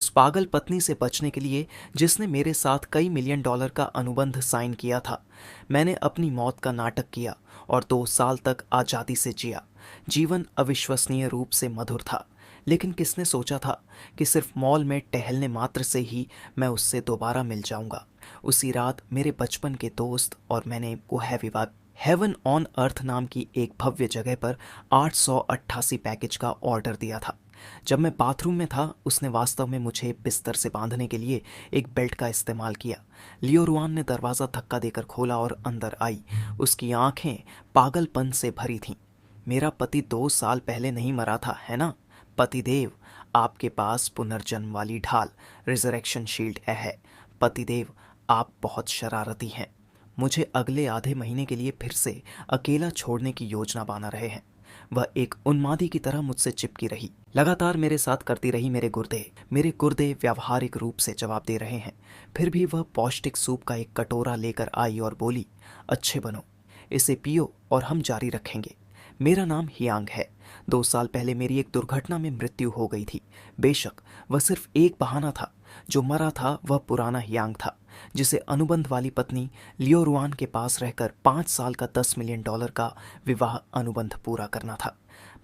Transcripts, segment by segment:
उस पागल पत्नी से बचने के लिए जिसने मेरे साथ कई मिलियन डॉलर का अनुबंध साइन किया था। मैंने अपनी मौत का नाटक किया और 2 साल तक आज़ादी से जिया। जीवन अविश्वसनीय रूप से मधुर था, लेकिन किसने सोचा था कि सिर्फ मॉल में टहलने मात्र से ही मैं उससे दोबारा मिल जाऊंगा। उसी रात मेरे बचपन के दोस्त और मैंने गुह विवाह हेवन ऑन अर्थ नाम की एक भव्य जगह पर 888 पैकेज का ऑर्डर दिया था। जब मैं बाथरूम में था, उसने वास्तव में मुझे बिस्तर से बांधने के लिए एक बेल्ट का इस्तेमाल किया। लियो रुआन ने दरवाज़ा धक्का देकर खोला और अंदर आई। उसकी आंखें पागलपन से भरी थीं। मेरा पति 2 साल पहले नहीं मरा था, है ना? पतिदेव, आपके पास पुनर्जन्म वाली ढाल रिजरेक्शन शील्ड है। पतिदेव, आप बहुत शरारती हैं। मुझे अगले आधे महीने के लिए फिर से अकेला छोड़ने की योजना बना रहे हैं। वह एक उन्मादी की तरह मुझसे चिपकी रही, लगातार मेरे साथ करती रही। मेरे गुर्दे व्यावहारिक रूप से जवाब दे रहे हैं। फिर भी वह पौष्टिक सूप का एक कटोरा लेकर आई और बोली, अच्छे बनो, इसे पियो और हम जारी रखेंगे। मेरा नाम हियांग है। 2 साल पहले मेरी एक दुर्घटना में मृत्यु हो गई थी। बेशक वह सिर्फ एक बहाना था। जो मरा था वह पुराना हियांग था, जिसे अनुबंध वाली पत्नी लियो रुआन के पास रहकर 5 साल का 10 मिलियन डॉलर का विवाह अनुबंध पूरा करना था।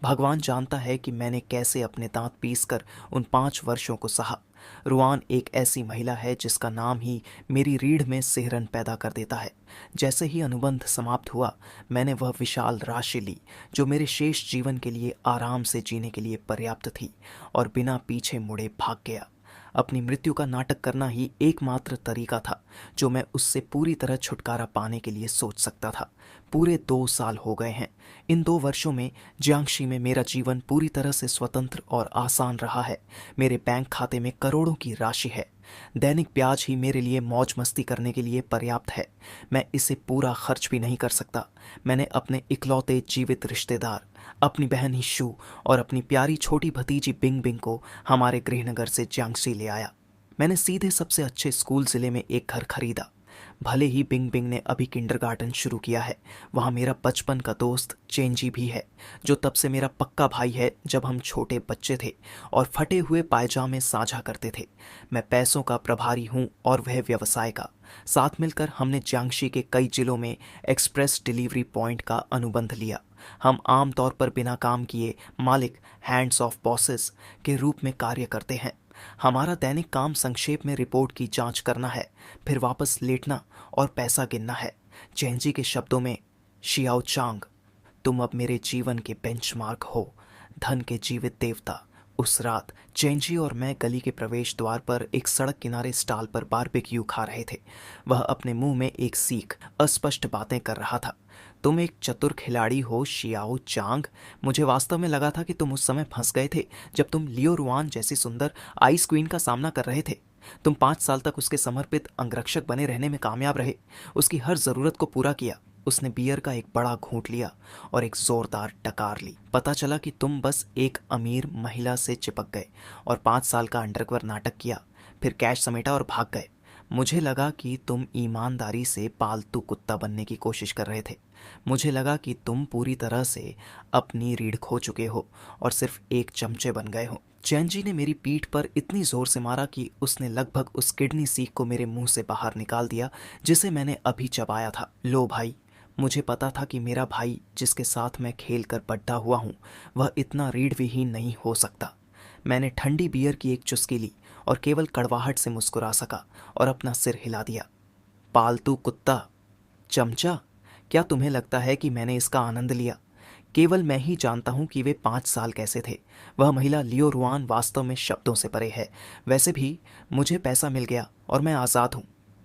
भगवान जानता है कि मैंने कैसे अपने दांत पीसकर उन 5 वर्षों को सहा। रुआन एक ऐसी महिला है जिसका नाम ही मेरी रीढ़ में सिहरन पैदा कर देता है। जैसे ही अनुबंध समाप्त हुआ, मैंने वह विशाल राशि ली जो मेरे शेष जीवन के लिए आराम से जीने के लिए पर्याप्त थी और बिना पीछे मुड़े भाग गया। अपनी मृत्यु का नाटक करना ही एकमात्र तरीका था जो मैं उससे पूरी तरह छुटकारा पाने के लिए सोच सकता था। पूरे 2 साल हो गए हैं। इन 2 वर्षों में जियांगशी में मेरा जीवन पूरी तरह से स्वतंत्र और आसान रहा है। मेरे बैंक खाते में करोड़ों की राशि है। दैनिक ब्याज ही मेरे लिए मौज मस्ती करने के लिए पर्याप्त है। मैं इसे पूरा खर्च भी नहीं कर सकता। मैंने अपने इकलौते जीवित रिश्तेदार, अपनी बहन हिशू और अपनी प्यारी छोटी भतीजी बिंग बिंग को हमारे गृहनगर से जियांगशी ले आया। मैंने सीधे सबसे अच्छे स्कूल जिले में एक घर खरीदा। भले ही बिंग बिंग ने अभी किंडरगार्टन शुरू किया है, वहाँ मेरा बचपन का दोस्त चेंजी भी है, जो तब से मेरा पक्का भाई है जब हम छोटे बच्चे थे और फटे हुए पायजामे साझा करते थे। मैं पैसों का प्रभारी हूँ और वह व्यवसाय का। साथ मिलकर हमने जियांगशी के कई जिलों में एक्सप्रेस डिलीवरी पॉइंट का अनुबंध लिया। हम आमतौर पर बिना काम किए मालिक, हैंड्स ऑफ बॉसेस के रूप में कार्य करते हैं। हमारा दैनिक काम संक्षेप में रिपोर्ट की जांच करना है, फिर वापस लेटना और पैसा गिनना है। चेंजी के शब्दों में, शियाओ चांग, तुम अब मेरे जीवन के बेंचमार्क हो, धन के जीवित देवता। उस रात चेंजी और मैं गली के प्रवेश द्वार पर एक सड़क किनारे स्टॉल पर बारबेक्यू खा रहे थे। वह अपने मुंह में एक सीख अस्पष्ट बातें कर रहा था। तुम एक चतुर खिलाड़ी हो शियाओ चांग। मुझे वास्तव में लगा था कि तुम उस समय फंस गए थे जब तुम लियो रुआन जैसी सुंदर आइस क्वीन का सामना कर रहे थे। तुम 5 साल तक उसके समर्पित अंगरक्षक बने रहने में कामयाब रहे, उसकी हर जरूरत को पूरा किया। उसने बियर का एक बड़ा घूंट लिया और एक जोरदार डकार ली। पता चला कि तुम बस एक अमीर महिला से चिपक गए और 5 साल का अंडरकवर नाटक किया, फिर कैश समेटा और भाग गए। मुझे लगा कि तुम ईमानदारी से पालतू कुत्ता बनने की कोशिश कर रहे थे। मुझे लगा कि तुम पूरी तरह से अपनी रीढ़ खो चुके हो और सिर्फ एक चमचे बन गए हो। चैनजी ने मेरी पीठ पर इतनी जोर से मारा कि उसने लगभग उस किडनी सीख को मेरे मुंह से बाहर निकाल दिया जिसे मैंने अभी चबाया था। लो भाई, मुझे पता था कि मेरा भाई जिसके साथ मैं खेल कर बड्ढा हुआ हूँ, वह इतना रीढ़ विहीन नहीं हो सकता। मैंने ठंडी बियर की एक चुस्की ली और केवल कड़वाहट से मुस्कुरा सका और अपना सिर हिला दिया। पालतू कुत्ता, चमचा, क्या तुम्हें लगता है कि मैंने इसका आनंद लिया? केवल मैं ही जानता हूं कि वे 5 साल कैसे थे। वह महिला लियो रुआन वास्तव में शब्दों से परे है। वैसे भी मुझे पैसा मिल गया और मैं आज़ाद हूं।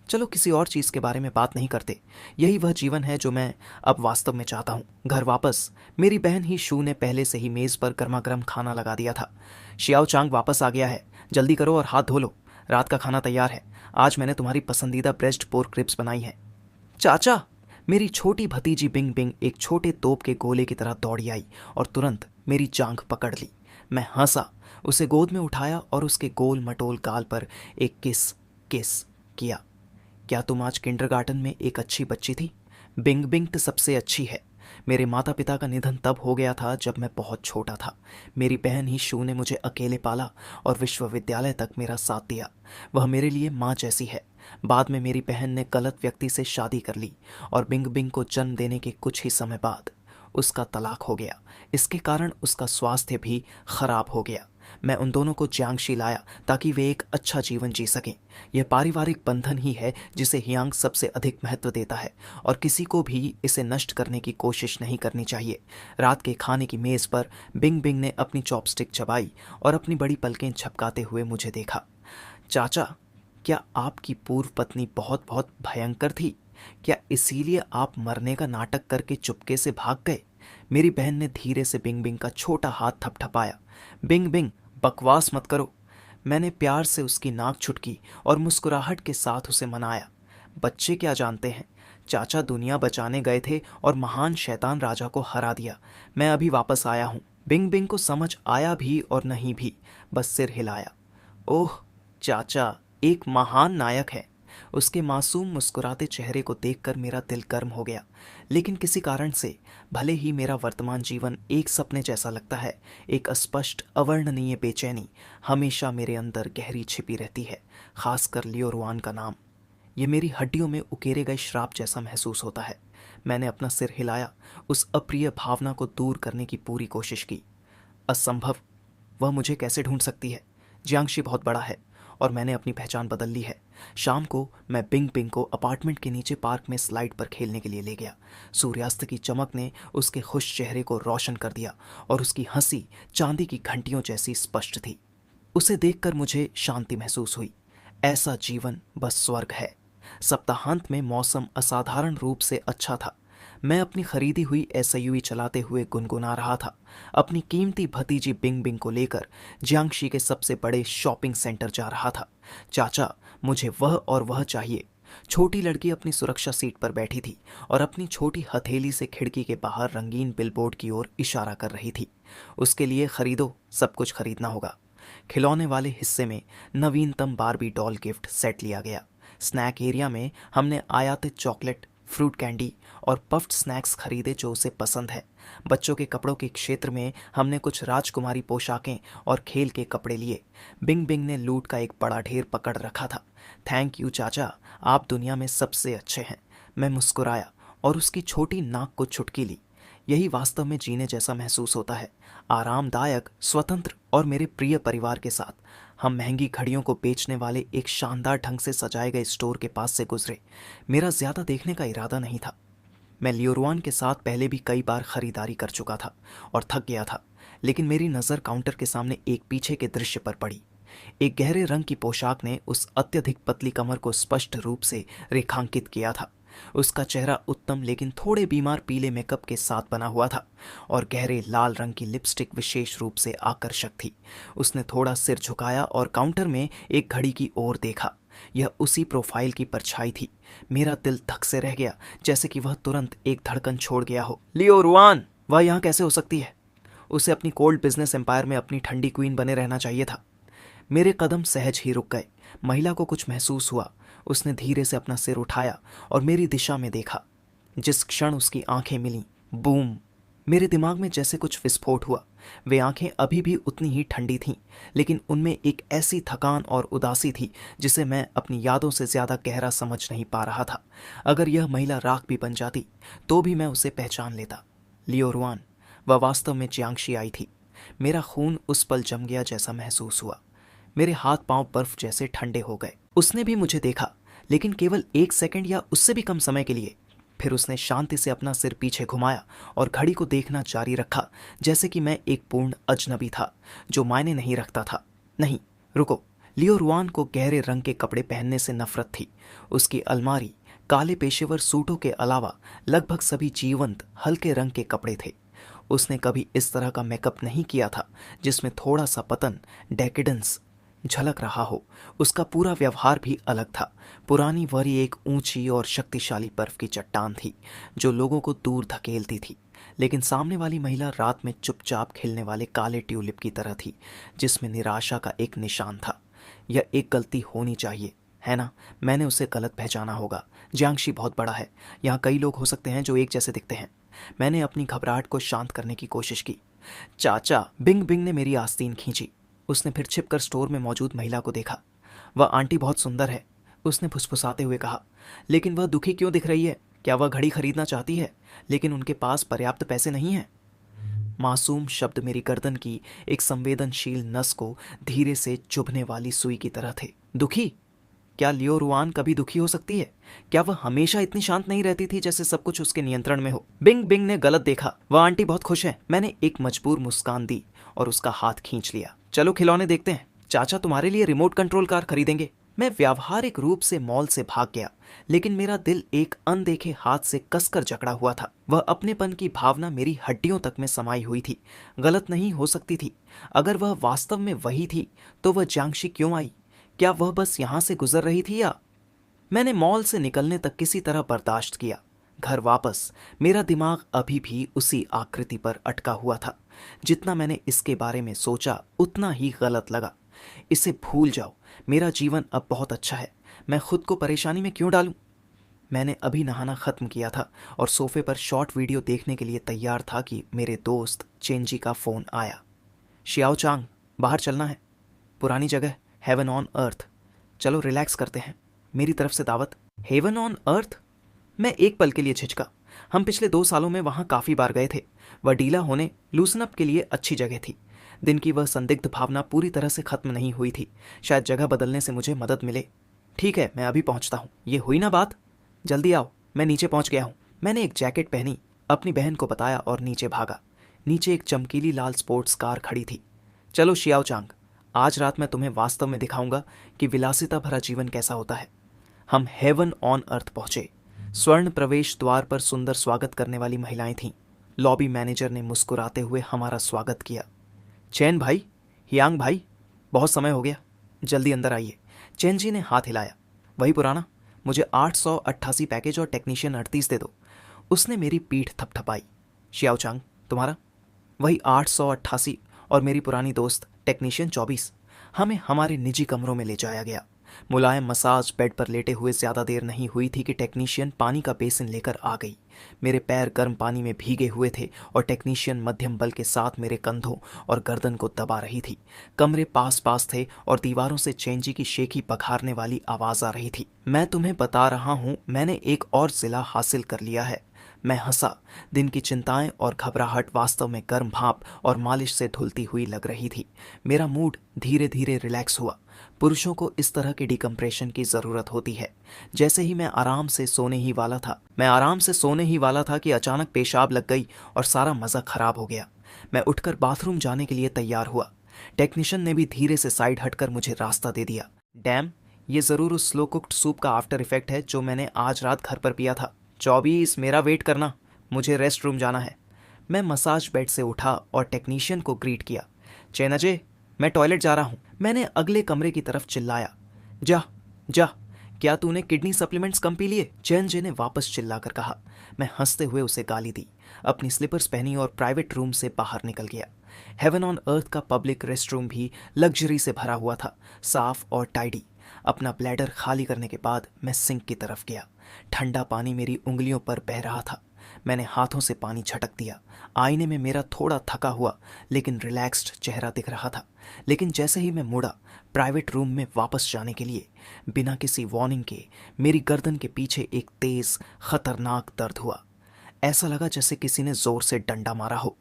चलो किसी और चीज़ के बारे में बात नहीं करते। यही वह जीवन है जो मैं अब वास्तव में चाहता हूँ। घर वापस मेरी बहन ही शू ने पहले से ही मेज़ पर गर्मा गर्म खाना लगा दिया था। शियाओ चांग वापस आ गया है, जल्दी करो और हाथ धो लो। रात का खाना तैयार है। आज मैंने तुम्हारी पसंदीदा ब्रेस्ट पोर्क रिब्स बनाई हैं। चाचा, मेरी छोटी भतीजी बिंग बिंग एक छोटे तोप के गोले की तरह दौड़ी आई और तुरंत मेरी जांघ पकड़ ली। मैं हंसा, उसे गोद में उठाया और उसके गोल मटोल गाल पर एक किस किस किया। क्या तुम आज किंडरगार्टन में एक अच्छी बच्ची थी? बिंग बिंग तो सबसे अच्छी है। मेरे माता पिता का निधन तब हो गया था जब मैं बहुत छोटा था। मेरी बहन ही शू ने मुझे अकेले पाला और विश्वविद्यालय तक मेरा साथ दिया। वह मेरे लिए माँ जैसी है। बाद में मेरी बहन ने गलत व्यक्ति से शादी कर ली और बिंग बिंग को जन्म देने के कुछ ही समय बाद उसका तलाक हो गया। इसके कारण उसका स्वास्थ्य भी खराब हो गया। मैं उन दोनों को जियांगशी लाया ताकि वे एक अच्छा जीवन जी सकें। यह पारिवारिक बंधन ही है जिसे हियांग सबसे अधिक महत्व देता है और किसी को भी इसे नष्ट करने की कोशिश नहीं करनी चाहिए। रात के खाने की मेज पर बिंग बिंग ने अपनी चॉपस्टिक चबाई और अपनी बड़ी पलकें झपकाते हुए मुझे देखा। चाचा, क्या आपकी पूर्व पत्नी बहुत बहुत भयंकर थी? क्या इसीलिए आप मरने का नाटक करके चुपके से भाग गए? मेरी बहन ने धीरे से बिंग बिंग का छोटा हाथ थपथपाया। बिंग बिंग, बकवास मत करो। मैंने प्यार से उसकी नाक छुटकी और मुस्कुराहट के साथ उसे मनाया। बच्चे क्या जानते हैं, चाचा दुनिया बचाने गए थे और महान शैतान राजा को हरा दिया। मैं अभी वापस आया हूँ। बिंग बिंग को समझ आया भी और नहीं भी, बस सिर हिलाया। ओह चाचा, एक महान नायक है। उसके मासूम मुस्कुराते चेहरे को देखकर मेरा दिल गर्म हो गया। लेकिन किसी कारण से, भले ही मेरा वर्तमान जीवन एक सपने जैसा लगता है, एक अस्पष्ट अवर्णनीय बेचैनी हमेशा मेरे अंदर गहरी छिपी रहती है, खासकर लियो रुआन का नाम। ये मेरी हड्डियों में उकेरे गए श्राप जैसा महसूस होता है। मैंने अपना सिर हिलाया, उस अप्रिय भावना को दूर करने की पूरी कोशिश की। असंभव। वह मुझे कैसे ढूंढ सकती है? जियांगशी बहुत बड़ा है और मैंने अपनी पहचान बदल ली है। शाम को मैं बिंग बिंग को अपार्टमेंट के नीचे पार्क में स्लाइड पर खेलने के लिए ले गया। सूर्यास्त की चमक ने उसके खुश चेहरे को रोशन कर दिया और उसकी हंसी चांदी की घंटियों जैसी स्पष्ट थी। उसे देखकर मुझे शांति महसूस हुई। ऐसा जीवन बस स्वर्ग है। सप्ताहांत में मौसम असाधारण रूप से अच्छा था। मैं अपनी खरीदी हुई एसयूवी चलाते हुए गुनगुना रहा था, अपनी कीमती भतीजी बिंग बिंग को लेकर जियांगशी के सबसे बड़े शॉपिंग सेंटर जा रहा था। चाचा, मुझे वह और वह चाहिए। छोटी लड़की अपनी सुरक्षा सीट पर बैठी थी और अपनी छोटी हथेली से खिड़की के बाहर रंगीन बिलबोर्ड की ओर इशारा कर रही थी। उसके लिए खरीदो, सब कुछ खरीदना होगा। खिलौने वाले हिस्से में नवीनतम बारबी डॉल गिफ्ट सेट लिया गया। स्नैक एरिया में हमने आयातित चॉकलेट, फ्रूट कैंडी और पफ्ड स्नैक्स खरीदे जो उसे पसंद है। बच्चों के कपड़ों के क्षेत्र में हमने कुछ राजकुमारी पोशाकें और खेल के कपड़े लिए। बिंग बिंग ने लूट का एक बड़ा ढेर पकड़ रखा था। थैंक यू चाचा, आप दुनिया में सबसे अच्छे हैं। मैं मुस्कुराया और उसकी छोटी नाक को चुटकी ली। यही वास्तव में जीने जैसा महसूस होता है, आरामदायक, स्वतंत्र और मेरे प्रिय परिवार के साथ। हम महंगी घड़ियों को बेचने वाले एक शानदार ढंग से सजाए गए स्टोर के पास से गुजरे। मेरा ज्यादा देखने का इरादा नहीं था। मैं लियोरुआन के साथ पहले भी कई बार खरीदारी कर चुका था और थक गया था, लेकिन मेरी नज़र काउंटर के सामने एक पीछे के दृश्य पर पड़ी। एक गहरे रंग की पोशाक ने उस अत्यधिक पतली कमर को स्पष्ट रूप से रेखांकित किया था। उसका चेहरा उत्तम लेकिन थोड़े बीमार पीले मेकअप के साथ बना हुआ था और गहरे लाल रंग की लिपस्टिक विशेष रूप से आकर्षक थी। उसने थोड़ा सिर झुकाया और काउंटर में एक घड़ी की ओर देखा। यह उसी प्रोफाइल की परछाई थी। मेरा दिल धक से रह गया, जैसे कि वह तुरंत एक धड़कन छोड़ गया हो। लियो रुआन, वह यहाँ कैसे हो सकती है? उसे अपनी कोल्ड बिजनेस एम्पायर में अपनी ठंडी क्वीन बने रहना चाहिए था। मेरे कदम सहज ही रुक गए। महिला को कुछ महसूस हुआ। उसने धीरे से अपना सिर उठाया और मेरी दिशा में देखा। जिस क्षण उसकी आंखें मिलीं, बूम, मेरे दिमाग में जैसे कुछ विस्फोट हुआ। वे आंखें अभी भी उतनी ही ठंडी थीं, लेकिन उनमें एक ऐसी थकान और उदासी थी जिसे मैं अपनी यादों से ज्यादा गहरा समझ नहीं पा रहा था। अगर यह महिला राख भी बन जाती तो भी मैं उसे पहचान लेता। लियो रुआन, वह वास्तव में जियांगशी आई थी। मेरा खून उस पल जम गया जैसा महसूस हुआ। मेरे हाथ पांव बर्फ जैसे ठंडे हो गए। उसने भी मुझे देखा, लेकिन केवल 1 सेकंड या उससे भी कम समय के लिए। फिर उसने शांति से अपना सिर पीछे घुमाया और घड़ी को देखना जारी रखा, जैसे कि मैं एक पूर्ण अजनबी था जो मायने नहीं रखता था। नहीं, रुको। लियो रुआन को गहरे रंग के कपड़े पहनने से नफरत थी। उसकी अलमारी काले पेशेवर सूटों के अलावा लगभग सभी जीवंत हल्के रंग के कपड़े थे। उसने कभी इस तरह का मेकअप नहीं किया था जिसमें थोड़ा सा पतन, डेकेडेंस झलक रहा हो। उसका पूरा व्यवहार भी अलग था। पुरानी वरी एक ऊंची और शक्तिशाली बर्फ की चट्टान थी जो लोगों को दूर धकेलती थी, लेकिन सामने वाली महिला रात में चुपचाप खिलने वाले काले ट्यूलिप की तरह थी जिसमें निराशा का एक निशान था। यह एक गलती होनी चाहिए, है ना? मैंने उसे गलत पहचाना होगा। जियांगशी बहुत बड़ा है। यहाँ कई लोग हो सकते हैं जो एक जैसे दिखते हैं। मैंने अपनी घबराहट को शांत करने की कोशिश की। चाचा, बिंग बिंग ने मेरी आस्तीन खींची। उसने फिर छिपकर स्टोर में मौजूद महिला को देखा। वह आंटी बहुत सुंदर है, उसने फुसफुसाते हुए कहा। लेकिन वह दुखी क्यों दिख रही है? क्या वह घड़ी खरीदना चाहती है, लेकिन उनके पास पर्याप्त पैसे नहीं हैं? मासूम शब्द मेरी गर्दन की एक संवेदनशील नस को धीरे से चुभने वाली सुई की तरह थे। दुखी? क्या लियो रुआन कभी दुखी हो सकती है? क्या वह हमेशा इतनी शांत नहीं रहती थी जैसे सब कुछ उसके नियंत्रण में हो? बिंग बिंग ने गलत देखा। वह आंटी बहुत खुश है। मैंने एक मजबूर मुस्कान दी और उसका हाथ खींच लिया। चलो खिलौने देखते हैं। चाचा तुम्हारे लिए रिमोट कंट्रोल कार खरीदेंगे। मैं व्यावहारिक रूप से मॉल से भाग गया, लेकिन मेरा दिल एक अनदेखे हाथ से कसकर जकड़ा हुआ था। वह अपनेपन की भावना मेरी हड्डियों तक में समाई हुई थी। गलत नहीं हो सकती थी। अगर वह वास्तव में वही थी तो वह जांगशी क्यों आई? क्या वह बस यहां से गुजर रही थी या? मैंने मॉल से निकलने तक किसी तरह बर्दाश्त किया। घर वापस मेरा दिमाग अभी भी उसी आकृति पर अटका हुआ था। जितना मैंने इसके बारे में सोचा उतना ही गलत लगा। इसे भूल जाओ, मेरा जीवन अब बहुत अच्छा है। मैं खुद को परेशानी में क्यों डालूं? मैंने अभी नहाना खत्म किया था और सोफे पर शॉर्ट वीडियो देखने के लिए तैयार था कि मेरे दोस्त चेंजी का फोन आया। शियाओ चांग, बाहर चलना है। पुरानी जगह, हेवन ऑन अर्थ। चलो रिलैक्स करते हैं। मेरी तरफ से दावत। Heaven on earth? मैं एक पल के लिए झिझका। हम पिछले 2 सालों में वहां काफी बार गए थे। वह डीला होने, लूसन अप के लिए अच्छी जगह थी। दिन की वह संदिग्ध भावना पूरी तरह से खत्म नहीं हुई थी। शायद जगह बदलने से मुझे मदद मिले। ठीक है, मैं अभी पहुंचता हूं। ये हुई ना बात? जल्दी आओ, मैं नीचे पहुंच गया हूं। मैंने एक जैकेट पहनी, अपनी बहन को बताया और नीचे भागा। नीचे एक चमकीली लाल स्पोर्ट्स कार खड़ी थी। चलो शियाओ चांग, आज रात मैं तुम्हें वास्तव में दिखाऊंगा कि विलासिता भरा जीवन कैसा होता है। हम हेवन ऑन अर्थ पहुंचे। स्वर्ण प्रवेश द्वार पर सुंदर स्वागत करने वाली महिलाएं थीं। लॉबी मैनेजर ने मुस्कुराते हुए हमारा स्वागत किया। चैन भाई, हियांग भाई, बहुत समय हो गया, जल्दी अंदर आइए। चैन जी ने हाथ हिलाया। वही पुराना, मुझे 888 पैकेज और टेक्नीशियन 38 दे दो। उसने मेरी पीठ थपथपाई। शियाओ चांग, तुम्हारा? वही 888 और मेरी पुरानी दोस्त टेक्नीशियन 24। हमें हमारे निजी कमरों में ले जाया गया। मुलायम मसाज बेड पर लेटे हुए ज्यादा देर नहीं हुई थी कि टेक्नीशियन पानी का बेसिन लेकर आ गई। मेरे पैर गर्म पानी में भीगे हुए थे और टेक्नीशियन मध्यम बल के साथ मेरे कंधों और गर्दन को दबा रही थी। कमरे पास पास थे और दीवारों से चेंजी की शेखी पखारने वाली आवाज आ रही थी। मैं तुम्हें बता रहा हूं, मैंने एक और जिला हासिल कर लिया है। मैं हंसा। दिन की चिंताएं और घबराहट वास्तव में गर्म भाप और मालिश से धुलती हुई लग रही थी। मेरा मूड धीरे धीरे रिलैक्स हुआ। पुरुषों को इस तरह की डिकम्प्रेशन की जरूरत होती है। जैसे ही मैं आराम से सोने ही वाला था कि अचानक पेशाब लग गई और सारा मजा खराब हो गया। मैं उठकर बाथरूम जाने के लिए तैयार हुआ। टेक्नीशियन ने भी धीरे से साइड हटकर मुझे रास्ता दे दिया। डैम, ये जरूर उस स्लो कुक्ड सूप का आफ्टर इफेक्ट है जो मैंने आज रात घर पर पिया था। 24, मेरा वेट करना, मुझे रेस्ट रूम जाना है। मैं मसाज बेड से उठा और टेक्नीशियन को ग्रीट किया। चैन अजय, मैं टॉयलेट जा रहा हूं। मैंने अगले कमरे की तरफ चिल्लाया। जा जा, क्या तूने किडनी सप्लीमेंट्स कम पी लिए? चैन जे ने वापस चिल्लाकर कहा। मैं हंसते हुए उसे गाली दी, अपनी स्लीपर्स पहनी और प्राइवेट रूम से बाहर निकल गया। हेवन ऑन अर्थ का पब्लिक रेस्ट रूम भी लग्जरी से भरा हुआ था, साफ और टाइडी। अपना ब्लैडर खाली करने के बाद मैं सिंक की तरफ गया। ठंडा पानी मेरी उंगलियों पर बह रहा था। मैंने हाथों से पानी झटक दिया। आईने में मेरा थोड़ा थका हुआ लेकिन रिलैक्स्ड चेहरा दिख रहा था। लेकिन जैसे ही मैं मुड़ा प्राइवेट रूम में वापस जाने के लिए, बिना किसी वार्निंग के मेरी गर्दन के पीछे एक तेज खतरनाक दर्द हुआ। ऐसा लगा जैसे किसी ने जोर से डंडा मारा हो।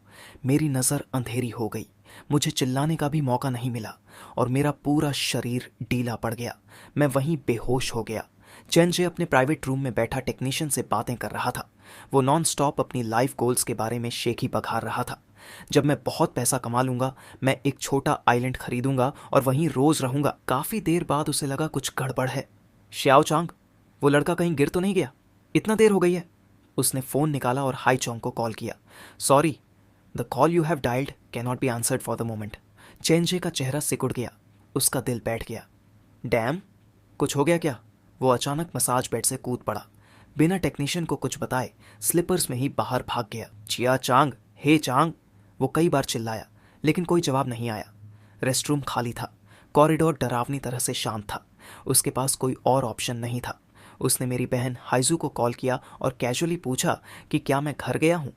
मेरी नज़र अंधेरी हो गई। मुझे चिल्लाने का भी मौका नहीं मिला और मेरा पूरा शरीर ढीला पड़ गया। मैं वहीं बेहोश हो गया। चैन जे अपने प्राइवेट रूम में बैठा टेक्नीशियन से बातें कर रहा था। वो नॉन स्टॉप अपनी लाइफ गोल्स के बारे में शेखी बघार रहा था। जब मैं बहुत पैसा कमा लूंगा, मैं एक छोटा आइलैंड खरीदूंगा और वहीं रोज रहूंगा। काफी देर बाद उसे लगा कुछ गड़बड़ है। श्याओ चांग, वो लड़का कहीं गिर तो नहीं गया? इतना देर हो गई है। उसने फोन निकाला और हाई चोंग को कॉल किया। Sorry, the call you have dialled can not be answered for the moment. चेंजे का चेहरा सिकुड़ गया। उसका दिल बैठ गया। डैम, कुछ हो गया क्या? वो अचानक मसाज बेड से कूद पड़ा। बिना टेक्नीशियन को कुछ बताए स्लीपर्स में ही बाहर भाग गया। चिया चांग, हे चांग, वो कई बार चिल्लाया लेकिन कोई जवाब नहीं आया। रेस्टरूम खाली था। कॉरिडोर डरावनी तरह से शांत था। उसके पास कोई और ऑप्शन नहीं था। उसने मेरी बहन हाइजू को कॉल किया और कैजुअली पूछा कि क्या मैं घर गया हूँ।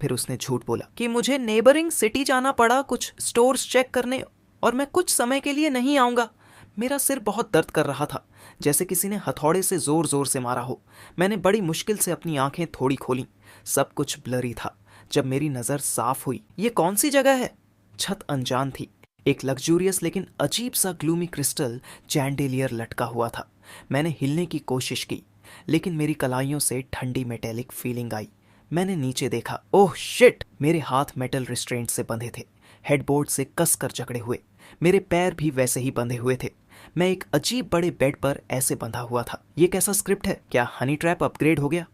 फिर उसने झूठ बोला कि मुझे नेबरिंग सिटी जाना पड़ा कुछ स्टोर्स चेक करने और मैं कुछ समय के लिए नहीं आऊँगा। मेरा सिर बहुत दर्द कर रहा था, जैसे किसी ने हथौड़े से जोर जोर से मारा हो। मैंने बड़ी मुश्किल से अपनी आंखें थोड़ी खोलीं। सब कुछ ब्लरी था। जब मेरी नज़र साफ हुई, ये कौन सी जगह है? छत अनजान थी। एक लग्जूरियस लेकिन अजीब सा ग्लूमी क्रिस्टल चैंडेलियर लटका हुआ था। मैंने हिलने की कोशिश की, लेकिन मेरी कलाइयों से ठंडी मेटेलिक फीलिंग आई। मैंने नीचे देखा। Oh shit! मेरे हाथ मेटल रिस्ट्रेंट से बंधे थे, हेडबोर्ड से कस कर जकड़े हुए। मेरे पैर भी वैसे ही बंधे हुए थे। मैं एक अजीब बड़े बेड पर ऐसे बंधा हुआ था। ये कैसा स्क्रिप्ट है? क्या हनी ट्रैप अपग्रेड हो गया?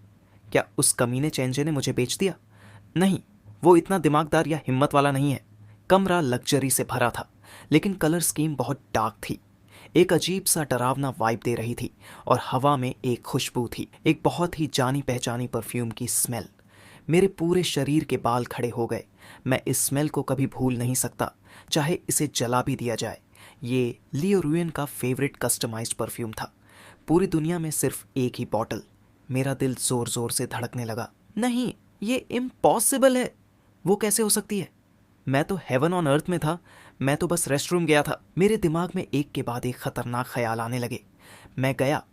क्या उस कमीने चेंजे ने मुझे बेच दिया? नहीं, वो इतना दिमागदार या हिम्मत वाला नहीं है। कमरा लग्जरी से भरा था, लेकिन कलर स्कीम बहुत डार्क थी। एक अजीब सा डरावना वाइब दे रही थी और हवा में एक खुशबू थी, एक बहुत ही जानी पहचानी परफ्यूम की स्मेल। मेरे पूरे शरीर के बाल खड़े हो गए। मैं इस स्मेल को कभी भूल नहीं सकता, चाहे इसे जला भी दिया जाए। ये लियो रुयन का फेवरेट कस्टमाइज्ड परफ्यूम था। पूरी दुनिया में सिर्फ एक ही बॉटल। मेरा दिल जोर जोर से धड़कने लगा। नहीं, ये इम्पॉसिबल है। वो कैसे हो सकती है? मैं तो हेवन ऑन अर्थ में था। मैं तो बस रेस्ट रूम गया था। मेरे दिमाग में एक के बाद एक खतरनाक ख्याल आने लगे। मैं गया।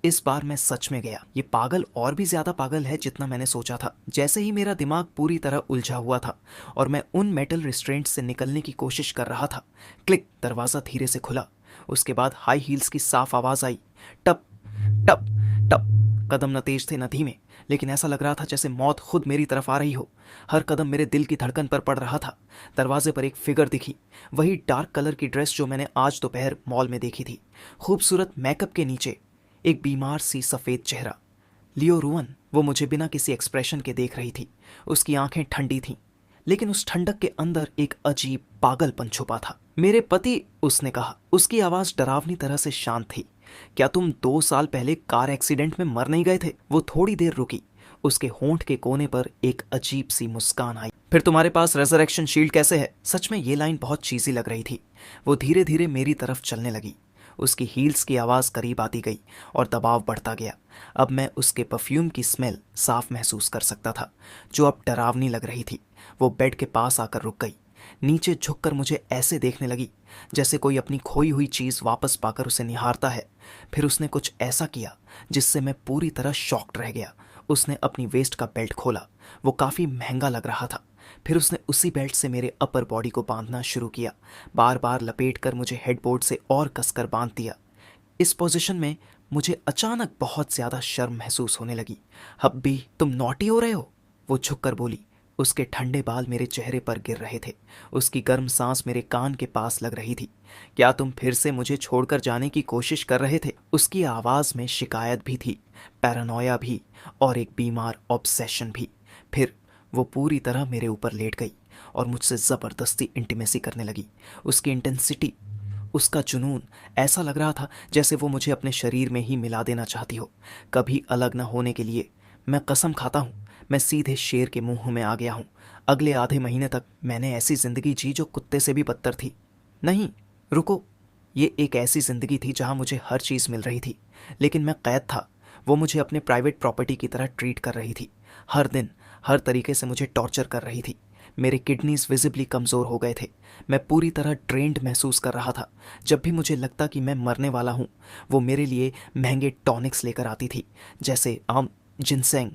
इस बार मैं सच में गया। ये पागल और भी ज्यादा पागल है जितना मैंने सोचा था। जैसे ही मेरा दिमाग पूरी तरह उलझा हुआ था और मैं उन मेटल रिस्ट्रेंट से निकलने की कोशिश कर रहा था, क्लिक, दरवाजा धीरे से खुला। उसके बाद हाई हील्स की साफ आवाज आई। टप टप टप। कदम न तेज थे न धीमे, लेकिन ऐसा लग रहा था जैसे मौत खुद मेरी तरफ आ रही हो। हर कदम मेरे दिल की धड़कन पर पड़ रहा था। दरवाजे पर एक फिगर दिखी, वही डार्क कलर की ड्रेस जो मैंने आज दोपहर मॉल में देखी थी। खूबसूरत मेकअप के नीचे एक बीमार सी सफेद चेहरा। लियो रुवन। वो मुझे बिना किसी एक्सप्रेशन के देख रही थी। उसकी आंखें ठंडी थीं, लेकिन उस ठंडक के अंदर एक अजीब पागलपन छुपा था। मेरे पति, उसने कहा। उसकी आवाज डरावनी तरह से शांत थी। क्या तुम 2 साल पहले कार एक्सीडेंट में मर नहीं गए थे? वो थोड़ी देर रुकी। उसके होंठ के कोने पर एक अजीब सी मुस्कान आई। फिर तुम्हारे पास रेजरेक्शन शील्ड कैसे है? सच में ये लाइन बहुत चीजी लग रही थी। वो धीरे धीरे मेरी तरफ चलने लगी। उसकी हील्स की आवाज करीब आती गई और दबाव बढ़ता गया। अब मैं उसके परफ्यूम की स्मेल साफ महसूस कर सकता था, जो अब डरावनी लग रही थी। वो बेड के पास आकर रुक गई। नीचे झुककर मुझे ऐसे देखने लगी जैसे कोई अपनी खोई हुई चीज वापस पाकर उसे निहारता है। फिर उसने कुछ ऐसा किया जिससे मैं पूरी तरह शॉक्ड रह गया। उसने अपनी वेस्ट का बेल्ट खोला। वो काफी महंगा लग रहा था। फिर उसने उसी बेल्ट से मेरे अपर बॉडी को बांधना शुरू किया, बार बार लपेटकर मुझे हेडबोर्ड से और कसकर बांध दिया। इस पोजीशन में मुझे अचानक बहुत ज्यादा शर्म महसूस होने लगी। अब भी तुम नॉटी हो रहे हो? वो झुककर बोली। उसके ठंडे बाल मेरे चेहरे पर गिर रहे थे। उसकी गर्म सांस मेरे कान के पास लग रही थी। क्या तुम फिर से मुझे छोड़कर जाने की कोशिश कर रहे थे? उसकी आवाज में शिकायत भी थी, पैरानोया भी, और एक बीमार ऑब्सेशन भी। फिर वो पूरी तरह मेरे ऊपर लेट गई और मुझसे जबरदस्ती इंटीमेसी करने लगी। उसकी इंटेंसिटी, उसका जुनून, ऐसा लग रहा था जैसे वो मुझे अपने शरीर में ही मिला देना चाहती हो, कभी अलग न होने के लिए। मैं कसम खाता हूँ, मैं सीधे शेर के मुंह में आ गया हूँ। अगले आधे महीने तक मैंने ऐसी जिंदगी जी जो कुत्ते से भी बदतर थी। नहीं, रुको। ये एक ऐसी जिंदगी थी जहाँ मुझे हर चीज़ मिल रही थी, लेकिन मैं कैद था। वो मुझे अपने प्राइवेट प्रॉपर्टी की तरह ट्रीट कर रही थी। हर दिन हर तरीके से मुझे टॉर्चर कर रही थी। मेरे किडनीज विजिबली कमज़ोर हो गए थे। मैं पूरी तरह ड्रेन्ड महसूस कर रहा था। जब भी मुझे लगता कि मैं मरने वाला हूँ, वो मेरे लिए महंगे टॉनिक्स लेकर आती थी, जैसे जिनसेंग,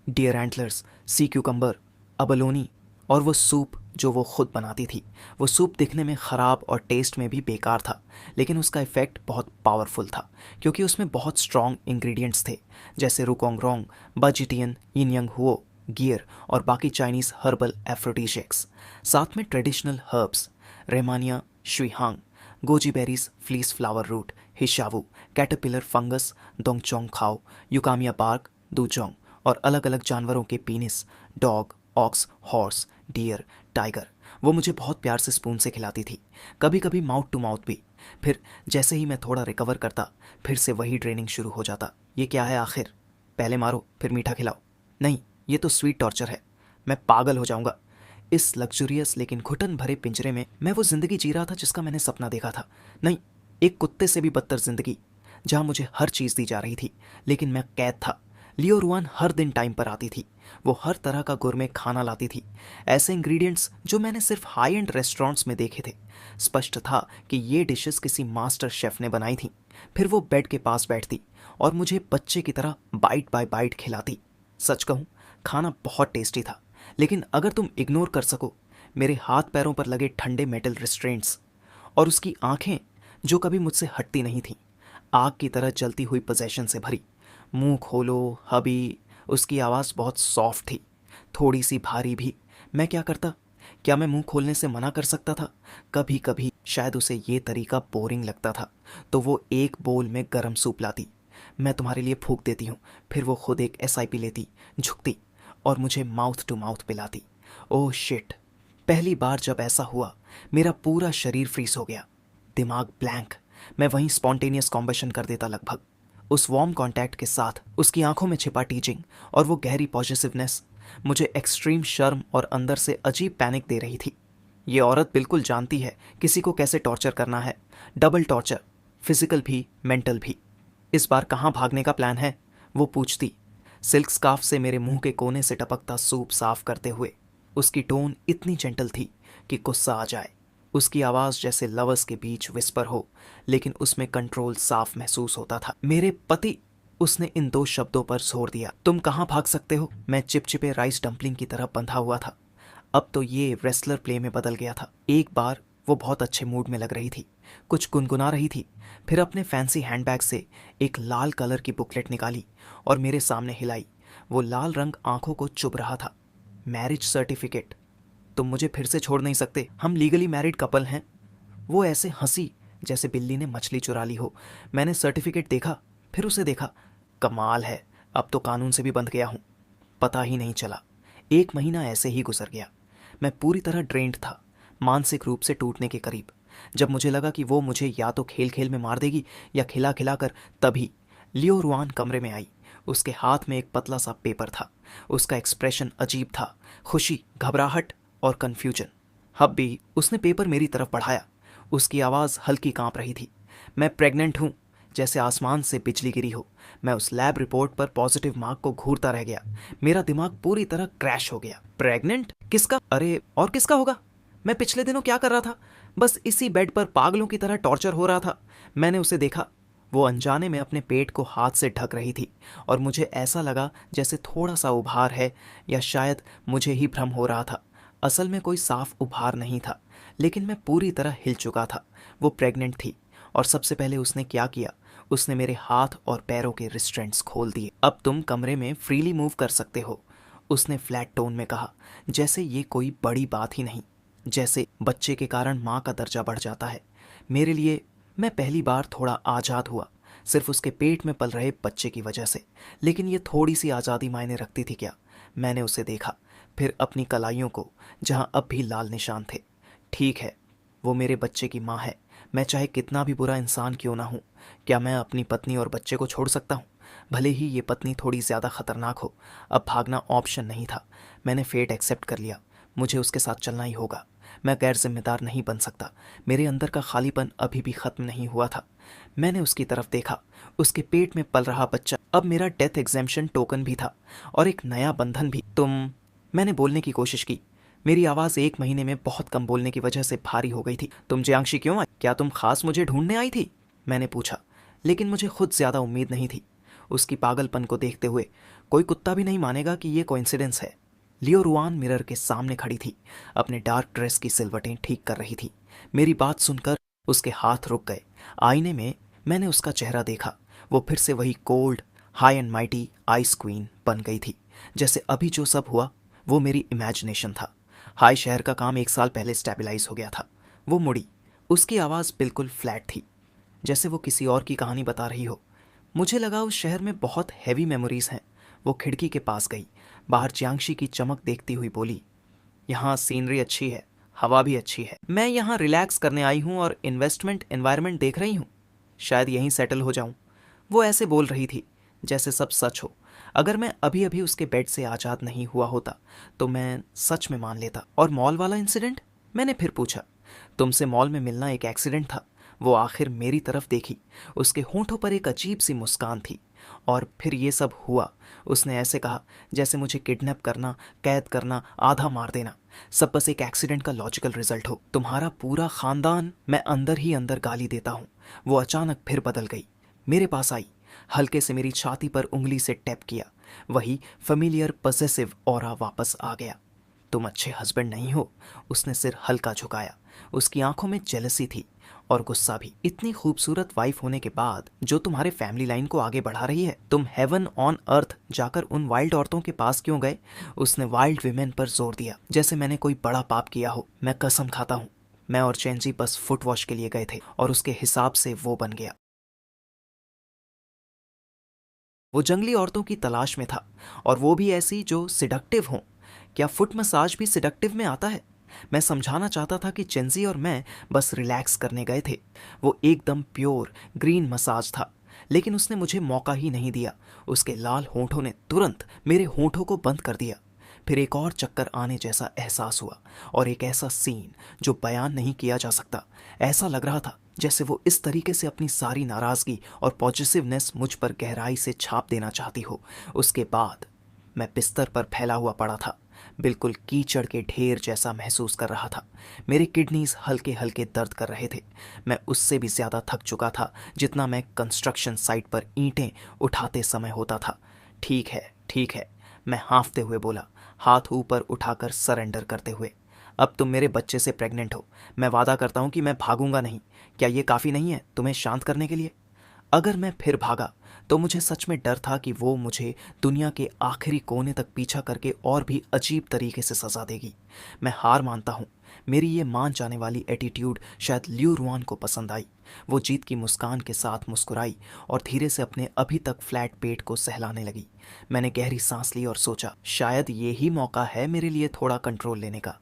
डियर एंटलर्स, सी क्यूकम्बर, अबलोनी, और वो सूप जो वो खुद बनाती थी। वो सूप दिखने में ख़राब और टेस्ट में भी बेकार था, लेकिन उसका इफ़ेक्ट बहुत पावरफुल था क्योंकि उसमें बहुत स्ट्रॉन्ग इंग्रेडिएंट्स थे, जैसे रुकोंग रोंग, बजिटियन, यिनयंग हुओ, गियर और बाकी चाइनीज़ हर्बल एफ्रोडीशियक्स। साथ में ट्रेडिशनल हर्ब्स, रेमानिया, शुइहांग, goji berries, fleece flower root, हिशावू, कैटरपिलर फंगस, दोंगचोंग खाओ, युकामिया बार्क, दूचोंग, और अलग अलग जानवरों के penis, dog, ox, horse, deer, tiger. वो मुझे बहुत प्यार से स्पून से खिलाती थी, कभी कभी माउथ टू माउथ भी। फिर जैसे ही मैं थोड़ा रिकवर करता, फिर से वही ट्रेनिंग शुरू हो जाता। ये क्या है आखिर? पहले मारो फिर मीठा खिलाओ। नहीं, ये तो स्वीट टॉर्चर है। मैं पागल हो जाऊंगा। इस लग्जूरियस लेकिन घुटन भरे पिंजरे में मैं वो जिंदगी जी रहा था जिसका मैंने सपना देखा था। नहीं, एक कुत्ते से भी बदतर जिंदगी, जहाँ मुझे हर चीज़ दी जा रही थी, लेकिन मैं कैद था। लियो रुआन हर दिन टाइम पर आती थी, वो हर तरह का गुरमे खाना लाती थी, ऐसे इंग्रेडिएंट्स जो मैंने सिर्फ हाई एंड रेस्टोरेंट्स में देखे थे। स्पष्ट था कि ये डिशेस किसी मास्टर शेफ ने बनाई थी। फिर वो बेड के पास बैठती और मुझे बच्चे की तरह बाइट बाय बाइट खिलाती। सच कहूँ, खाना बहुत टेस्टी था, लेकिन अगर तुम इग्नोर कर सको मेरे हाथ पैरों पर लगे ठंडे मेटल रिस्ट्रेंट्स और उसकी आंखें जो कभी मुझसे हटती नहीं थीं, आग की तरह जलती हुई पोजेशन से भरी। मुंह खोलो हबी। उसकी आवाज़ बहुत सॉफ्ट थी, थोड़ी सी भारी भी। मैं क्या करता? क्या मैं मुंह खोलने से मना कर सकता था? कभी कभी शायद उसे ये तरीका बोरिंग लगता था, तो वो एक बोल में गर्म सूप लाती। मैं तुम्हारे लिए फूंक देती हूँ। फिर वो खुद एक SIP लेती, झुकती और मुझे माउथ टू माउथ पिलाती। Oh shit! पहली बार जब ऐसा हुआ मेरा पूरा शरीर फ्रीज हो गया, दिमाग ब्लैंक। मैं वहीं स्पॉन्टेनियस कॉम्बशन कर देता लगभग। उस वार्म कांटेक्ट के साथ उसकी आंखों में छिपा टीचिंग और वो गहरी पॉजिटिवनेस मुझे एक्सट्रीम शर्म और अंदर से अजीब पैनिक दे रही थी। ये औरत बिल्कुल जानती है किसी को कैसे टॉर्चर करना है, डबल टॉर्चर, फिजिकल भी मेंटल भी। इस बार कहाँ भागने का प्लान है? वो पूछती, सिल्क स्कार्फ से मेरे मुंह के कोने से टपकता सूप साफ करते हुए। उसकी टोन इतनी जेंटल थी कि गुस्सा आ जाए। उसकी आवाज़ जैसे लवर्स के बीच विस्पर हो, लेकिन उसमें कंट्रोल साफ महसूस होता था। मेरे पति! उसने इन 2 शब्दों पर जोर दिया। तुम कहाँ भाग सकते हो? मैं चिपचिपे राइस डंपलिंग की तरह बंधा हुआ था। अब तो ये रेसलर प्ले में बदल गया था। एक बार वो बहुत अच्छे मूड में लग रही थी, कुछ गुनगुना रही थी, फिर अपने फैंसी हैंडबैग से एक लाल कलर की बुकलेट निकाली और मेरे सामने हिलाई। वो लाल रंग आंखों को चुभ रहा था। Marriage certificate. तुम मुझे फिर से छोड़ नहीं सकते, हम लीगली मैरिड कपल हैं। वो ऐसे हंसी जैसे बिल्ली ने मछली चुरा ली हो। मैंने सर्टिफिकेट देखा, फिर उसे देखा। कमाल है, अब तो कानून से भी बंध गया हूँ। पता ही नहीं चला, 1 महीना ऐसे ही गुजर गया। मैं पूरी तरह ड्रेन्ड था, मानसिक रूप से टूटने के करीब। जब मुझे लगा कि वो मुझे या तो खेल खेल में मार देगी या खिला खिला कर, तभी लियो रुआन कमरे में आई। उसके हाथ में एक पतला सा पेपर था। उसका एक्सप्रेशन अजीब था, खुशी, घबराहट और कन्फ्यूजन। अब भी उसने पेपर मेरी तरफ बढ़ाया। उसकी आवाज़ हल्की कांप रही थी। मैं प्रेग्नेंट हूँ, जैसे आसमान से बिजली गिरी हो। मैं उस लैब रिपोर्ट पर पॉजिटिव मार्क को घूरता रह गया। मेरा दिमाग पूरी तरह क्रैश हो गया। प्रेग्नेंट? किसका? अरे और किसका होगा? मैं पिछले दिनों क्या कर रहा था? बस इसी बेड पर पागलों की तरह टॉर्चर हो रहा था। मैंने उसे देखा, वो अनजाने में अपने पेट को हाथ से ढक रही थी और मुझे ऐसा लगा जैसे थोड़ा सा उभार है, या शायद मुझे ही भ्रम हो रहा था। असल में कोई साफ उभार नहीं था, लेकिन मैं पूरी तरह हिल चुका था। वो प्रेग्नेंट थी और सबसे पहले उसने क्या किया, उसने मेरे हाथ और पैरों के रिस्ट्रेंट्स खोल दिए। अब तुम कमरे में फ्रीली मूव कर सकते हो, उसने फ्लैट टोन में कहा, जैसे ये कोई बड़ी बात ही नहीं, जैसे बच्चे के कारण माँ का दर्जा बढ़ जाता है। मेरे लिए मैं पहली बार थोड़ा आज़ाद हुआ, सिर्फ उसके पेट में पल रहे बच्चे की वजह से। लेकिन ये थोड़ी सी आज़ादी मायने रखती थी क्या? मैंने उसे देखा, फिर अपनी कलाइयों को जहाँ अब भी लाल निशान थे। ठीक है, वो मेरे बच्चे की माँ है। मैं चाहे कितना भी बुरा इंसान क्यों ना हूँ, क्या मैं अपनी पत्नी और बच्चे को छोड़ सकता हूँ? भले ही ये पत्नी थोड़ी ज़्यादा खतरनाक हो। अब भागना ऑप्शन नहीं था। मैंने फेट एक्सेप्ट कर लिया, मुझे उसके साथ चलना ही होगा। मैं गैर जिम्मेदार नहीं बन सकता। मेरे अंदर का खालीपन अभी भी ख़त्म नहीं हुआ था। मैंने उसकी तरफ देखा, उसके पेट में पल रहा बच्चा अब मेरा डेथ एग्जेम्पशन टोकन भी था और एक नया बंधन भी। मैंने बोलने की कोशिश की। मेरी आवाज़ 1 महीने में बहुत कम बोलने की वजह से भारी हो गई थी। तुम जियांशी क्यों आई? क्या तुम खास मुझे ढूंढने आई थी? मैंने पूछा, लेकिन मुझे खुद ज़्यादा उम्मीद नहीं थी। उसकी पागलपन को देखते हुए कोई कुत्ता भी नहीं मानेगा कि ये कोइंसिडेंस है। लियो रुआन मिरर के सामने खड़ी थी, अपने डार्क ड्रेस की सिलवटें ठीक कर रही थी। मेरी बात सुनकर उसके हाथ रुक गए। आईने में मैंने उसका चेहरा देखा। वो फिर से वही cold, high and mighty ice queen बन गई थी। जैसे अभी जो सब हुआ वो मेरी इमेजिनेशन था। हाई शहर का काम 1 साल पहले स्टेबलाइज हो गया था। वो मुड़ी, उसकी आवाज़ बिल्कुल फ्लैट थी, जैसे वो किसी और की कहानी बता रही हो। मुझे लगा उस शहर में बहुत हैवी मेमोरीज हैं। वो खिड़की के पास गई, बाहर जियांशी की चमक देखती हुई बोली, यहाँ सीनरी अच्छी है, हवा भी अच्छी है। मैं यहाँ रिलैक्स करने आई हूँ और इन्वेस्टमेंट एनवायरनमेंट देख रही हूँ। शायद यहीं सेटल हो जाऊँ। वो ऐसे बोल रही थी जैसे सब सच हो। अगर मैं अभी अभी उसके बेड से आज़ाद नहीं हुआ होता तो मैं सच में मान लेता। और मॉल वाला इंसिडेंट? मैंने फिर पूछा। तुमसे मॉल में मिलना एक एक्सीडेंट था। वो आखिर मेरी तरफ देखी, उसके होंठों पर एक अजीब सी मुस्कान थी। और फिर ये सब हुआ। उसने ऐसे कहा जैसे मुझे किडनैप करना, कैद करना, आधा मार देना सब बस एक एक्सीडेंट का लॉजिकल रिजल्ट हो। तुम्हारा पूरा खानदान। मैं अंदर ही अंदर गाली देता हूँ। वो अचानक फिर बदल गई, मेरे पास आई, हल्के से मेरी छाती पर उंगली से टैप किया। वही फेमिलियर पॉसेसिव ऑरा वापस आ गया। तुम अच्छे हस्बैंड नहीं हो। उसने सिर हल्का झुकाया। उसकी आंखों में जेलसी थी और गुस्सा भी। इतनी खूबसूरत वाइफ होने के बाद जो तुम्हारे फैमिली लाइन को आगे बढ़ा रही है, तुम हेवन ऑन अर्थ जाकर उन वाइल्ड औरतों के पास क्यों गए? उसने वाइल्ड विमेन पर जोर दिया, जैसे मैंने कोई बड़ा पाप किया हो। मैं कसम खाता हूँ, मैं और चेंजी बस फुट वॉश के लिए गए थे और उसके हिसाब से वो बन गया। वो जंगली औरतों की तलाश में था, और वो भी ऐसी जो सिडक्टिव हों। क्या फुट मसाज भी सिडक्टिव में आता है? मैं समझाना चाहता था कि चेंजी और मैं बस रिलैक्स करने गए थे। वो एकदम प्योर ग्रीन मसाज था, लेकिन उसने मुझे मौका ही नहीं दिया। उसके लाल होंठों ने तुरंत मेरे होंठों को बंद कर दिया। फिर एक और चक्कर आने जैसा एहसास हुआ, और एक ऐसा सीन जो बयान नहीं किया जा सकता। ऐसा लग रहा था जैसे वो इस तरीके से अपनी सारी नाराज़गी और पॉजिटिवनेस मुझ पर गहराई से छाप देना चाहती हो। उसके बाद मैं बिस्तर पर फैला हुआ पड़ा था, बिल्कुल कीचड़ के ढेर जैसा महसूस कर रहा था। मेरे किडनीज हल्के हल्के दर्द कर रहे थे। मैं उससे भी ज़्यादा थक चुका था जितना मैं कंस्ट्रक्शन साइट पर ईंटें उठाते समय होता था। ठीक है, मैं हाँफते हुए बोला, हाथ ऊपर उठाकर सरेंडर करते हुए। अब तुम मेरे बच्चे से प्रेग्नेंट हो। मैं वादा करता हूँ कि मैं भागूंगा नहीं। क्या ये काफ़ी नहीं है तुम्हें शांत करने के लिए? अगर मैं फिर भागा तो मुझे सच में डर था कि वो मुझे दुनिया के आखिरी कोने तक पीछा करके और भी अजीब तरीके से सजा देगी। मैं हार मानता हूँ। मेरी ये मान जाने वाली एटीट्यूड शायद लियो रुआन को पसंद आई। वो जीत की मुस्कान के साथ मुस्कुराई और धीरे से अपने अभी तक फ्लैट पेट को सहलाने लगी। मैंने गहरी सांस ली और सोचा, शायद ये ही मौका है मेरे लिए थोड़ा कंट्रोल लेने का।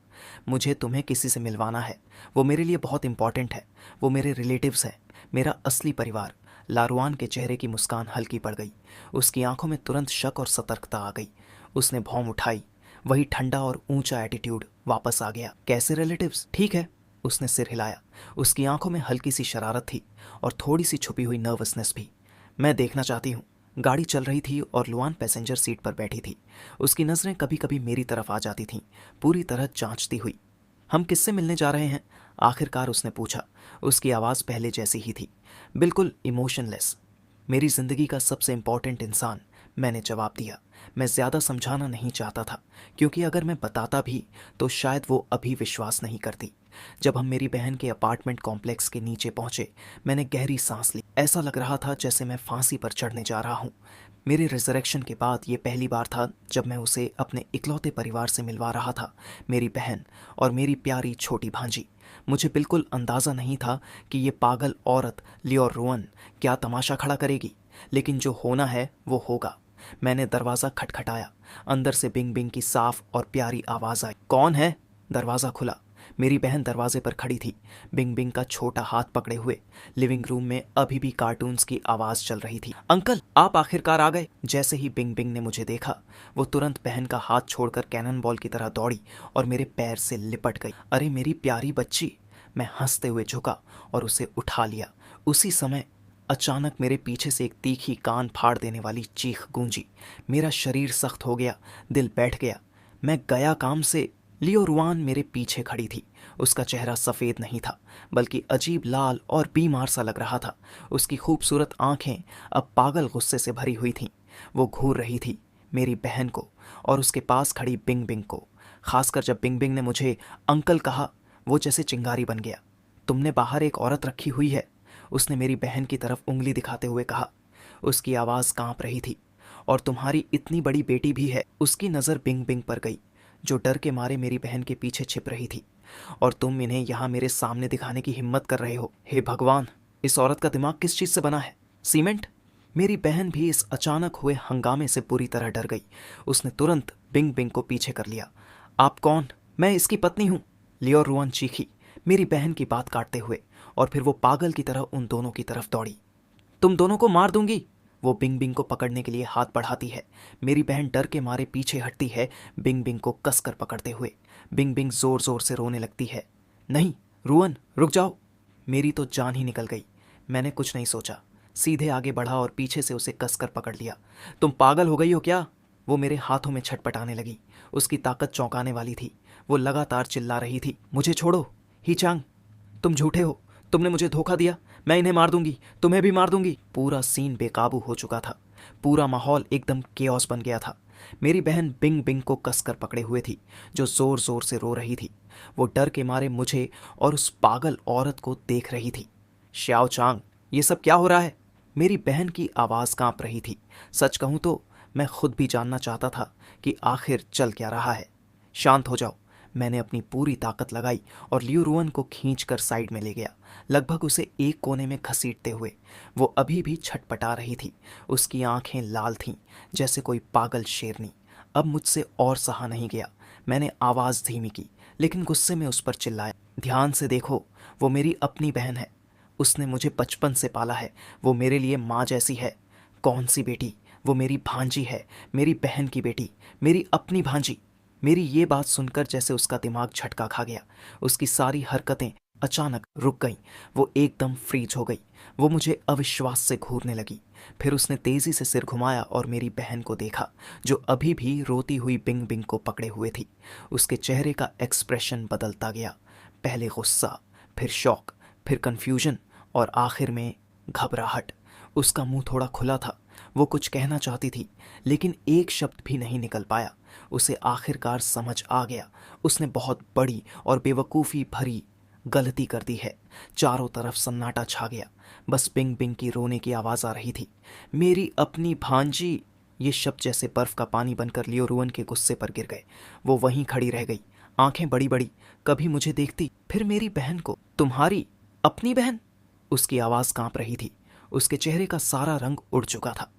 मुझे तुम्हें किसी से मिलवाना है। वो मेरे लिए बहुत इंपॉर्टेंट है। वो मेरे रिलेटिव्स हैं, मेरा असली परिवार। लारुआन के चेहरे की मुस्कान हल्की पड़ गई। उसकी आंखों में तुरंत शक और सतर्कता आ गई। उसने भौं उठाई। वही ठंडा और ऊंचा एटीट्यूड वापस आ गया। कैसे रिलेटिव्स? ठीक है। उसने सिर हिलाया। उसकी आंखों में हल्की सी शरारत थी और थोड़ी सी छुपी हुई नर्वसनेस भी। मैं देखना चाहती हूँ। गाड़ी चल रही थी और लुआन पैसेंजर सीट पर बैठी थी। उसकी नज़रें कभी कभी मेरी तरफ आ जाती थीं, पूरी तरह जांचती हुई। हम किससे मिलने जा रहे हैं? आखिरकार उसने पूछा। उसकी आवाज़ पहले जैसी ही थी, बिल्कुल इमोशनलेस। मेरी ज़िंदगी का सबसे इम्पॉर्टेंट इंसान, मैंने जवाब दिया। मैं ज़्यादा समझाना नहीं चाहता था, क्योंकि अगर मैं बताता भी तो शायद वो अभी विश्वास नहीं करती। जब हम मेरी बहन के अपार्टमेंट कॉम्प्लेक्स के नीचे पहुंचे, मैंने गहरी सांस ली। ऐसा लग रहा था जैसे मैं फांसी पर चढ़ने जा रहा हूँ। मेरे रिजरेक्शन के बाद ये पहली बार था जब मैं उसे अपने इकलौते परिवार से मिलवा रहा था, मेरी बहन और मेरी प्यारी छोटी भांजी। मुझे बिल्कुल अंदाज़ा नहीं था कि ये पागल औरत लियो रुअन क्या तमाशा खड़ा करेगी, लेकिन जो होना है वो होगा। मैंने दरवाज़ा खटखटाया। अंदर से बिंग बिंग की साफ और प्यारी आवाज़ आई। कौन है? दरवाज़ा खुला। मेरी बहन दरवाजे पर खड़ी थी, बिंग बिंग का छोटा हाथ पकड़े हुए। लिविंग रूम में अभी भी कार्टून्स की आवाज़ चल रही थी। अंकल, आप आखिरकार आ गए। जैसे ही बिंग बिंग ने मुझे देखा, वो तुरंत बहन का हाथ छोड़कर कैनन बॉल की तरह दौड़ी और मेरे पैर से लिपट गई। अरे मेरी प्यारी बच्ची! मैं हंसते हुए झुका और उसे उठा लिया। उसी समय अचानक मेरे पीछे से एक तीखी कान फाड़ देने वाली चीख गूंजी। मेरा शरीर सख्त हो गया, दिल बैठ गया। मैं गया काम से। लियो रुआन मेरे पीछे खड़ी थी। उसका चेहरा सफ़ेद नहीं था, बल्कि अजीब लाल और बीमार सा लग रहा था। उसकी खूबसूरत आंखें अब पागल गुस्से से भरी हुई थीं। वो घूर रही थी मेरी बहन को और उसके पास खड़ी बिंग बिंग को। खासकर जब बिंग बिंग ने मुझे अंकल कहा, वो जैसे चिंगारी बन गया। तुमने बाहर एक औरत रखी हुई है, उसने मेरी बहन की तरफ उंगली दिखाते हुए कहा। उसकी आवाज़ कांप रही थी। और तुम्हारी इतनी बड़ी बेटी भी है। उसकी नज़र बिंग बिंग पर गई, जो डर के मारे मेरी बहन के पीछे छिप रही थी। और तुम इन्हें यहाँ मेरे सामने दिखाने की हिम्मत कर रहे हो। हे भगवान, इस औरत का दिमाग किस चीज़ से बना है? सीमेंट? मेरी बहन भी इस अचानक हुए हंगामे से पूरी तरह डर गई। उसने तुरंत बिंग बिंग को पीछे कर लिया। आप कौन? मैं इसकी पत्नी हूँ, लियो रुआन चीखी, मेरी बहन की बात काटते हुए। और फिर वो पागल की तरह उन दोनों की तरफ दौड़ी। तुम दोनों को मार दूंगी। वो बिंग बिंग को पकड़ने के लिए हाथ बढ़ाती है। मेरी बहन डर के मारे पीछे हटती है, बिंग बिंग को कसकर पकड़ते हुए। बिंग बिंग जोर जोर से रोने लगती है। नहीं रुअन, रुक जाओ। मेरी तो जान ही निकल गई। मैंने कुछ नहीं सोचा, सीधे आगे बढ़ा और पीछे से उसे कसकर पकड़ लिया। तुम पागल हो गई हो क्या? वो मेरे हाथों में छटपटाने लगी। उसकी ताकत चौंकाने वाली थी। वो लगातार चिल्ला रही थी, मुझे छोड़ो ही चांग, तुम झूठे हो, तुमने मुझे धोखा दिया, मैं इन्हें मार दूंगी, तुम्हें भी मार दूंगी। पूरा सीन बेकाबू हो चुका था। पूरा माहौल एकदम केओस बन गया था। मेरी बहन बिंग बिंग को कसकर पकड़े हुए थी, जो जोर जोर से रो रही थी। वो डर के मारे मुझे और उस पागल औरत को देख रही थी। श्याओ चांग, ये सब क्या हो रहा है? मेरी बहन की आवाज़ कांप रही थी। सच कहूं तो मैं खुद भी जानना चाहता था कि आखिर चल क्या रहा है। शांत हो जाओ। मैंने अपनी पूरी ताकत लगाई और लियो रुअन को खींचकर साइड में ले गया, लगभग उसे एक कोने में घसीटते हुए। वो अभी भी छटपटा रही थी। उसकी आंखें लाल थीं, जैसे कोई पागल शेरनी। अब मुझसे और सहा नहीं गया। मैंने आवाज़ धीमी की, लेकिन गुस्से में उस पर चिल्लाया, ध्यान से देखो, वो मेरी अपनी बहन है। उसने मुझे बचपन से पाला है। वो मेरे लिए माँ जैसी है। कौन सी बेटी? वो मेरी भांजी है, मेरी बहन की बेटी, मेरी अपनी भांजी। मेरी ये बात सुनकर जैसे उसका दिमाग झटका खा गया। उसकी सारी हरकतें अचानक रुक गईं। वो एकदम फ्रीज हो गई। वो मुझे अविश्वास से घूरने लगी। फिर उसने तेजी से सिर घुमाया और मेरी बहन को देखा, जो अभी भी रोती हुई बिंग बिंग को पकड़े हुए थी। उसके चेहरे का एक्सप्रेशन बदलता गया। पहले गुस्सा, फिर शॉक, फिर कंफ्यूजन और आखिर में घबराहट। उसका मुंह थोड़ा खुला था। वो कुछ कहना चाहती थी, लेकिन एक शब्द भी नहीं निकल पाया। उसे आखिरकार समझ आ गया, उसने बहुत बड़ी और बेवकूफ़ी भरी गलती कर दी है। चारों तरफ सन्नाटा छा गया। बस बिंग बिंग की रोने की आवाज़ आ रही थी। मेरी अपनी भांजी। ये शब्द जैसे बर्फ का पानी बनकर लियो रुअन के गुस्से पर गिर गए। वो वहीं खड़ी रह गई, आंखें बड़ी बड़ी, कभी मुझे देखती, फिर मेरी बहन को। तुम्हारी अपनी बहन? उसकी आवाज़ कांप रही थी। उसके चेहरे का सारा रंग उड़ चुका था।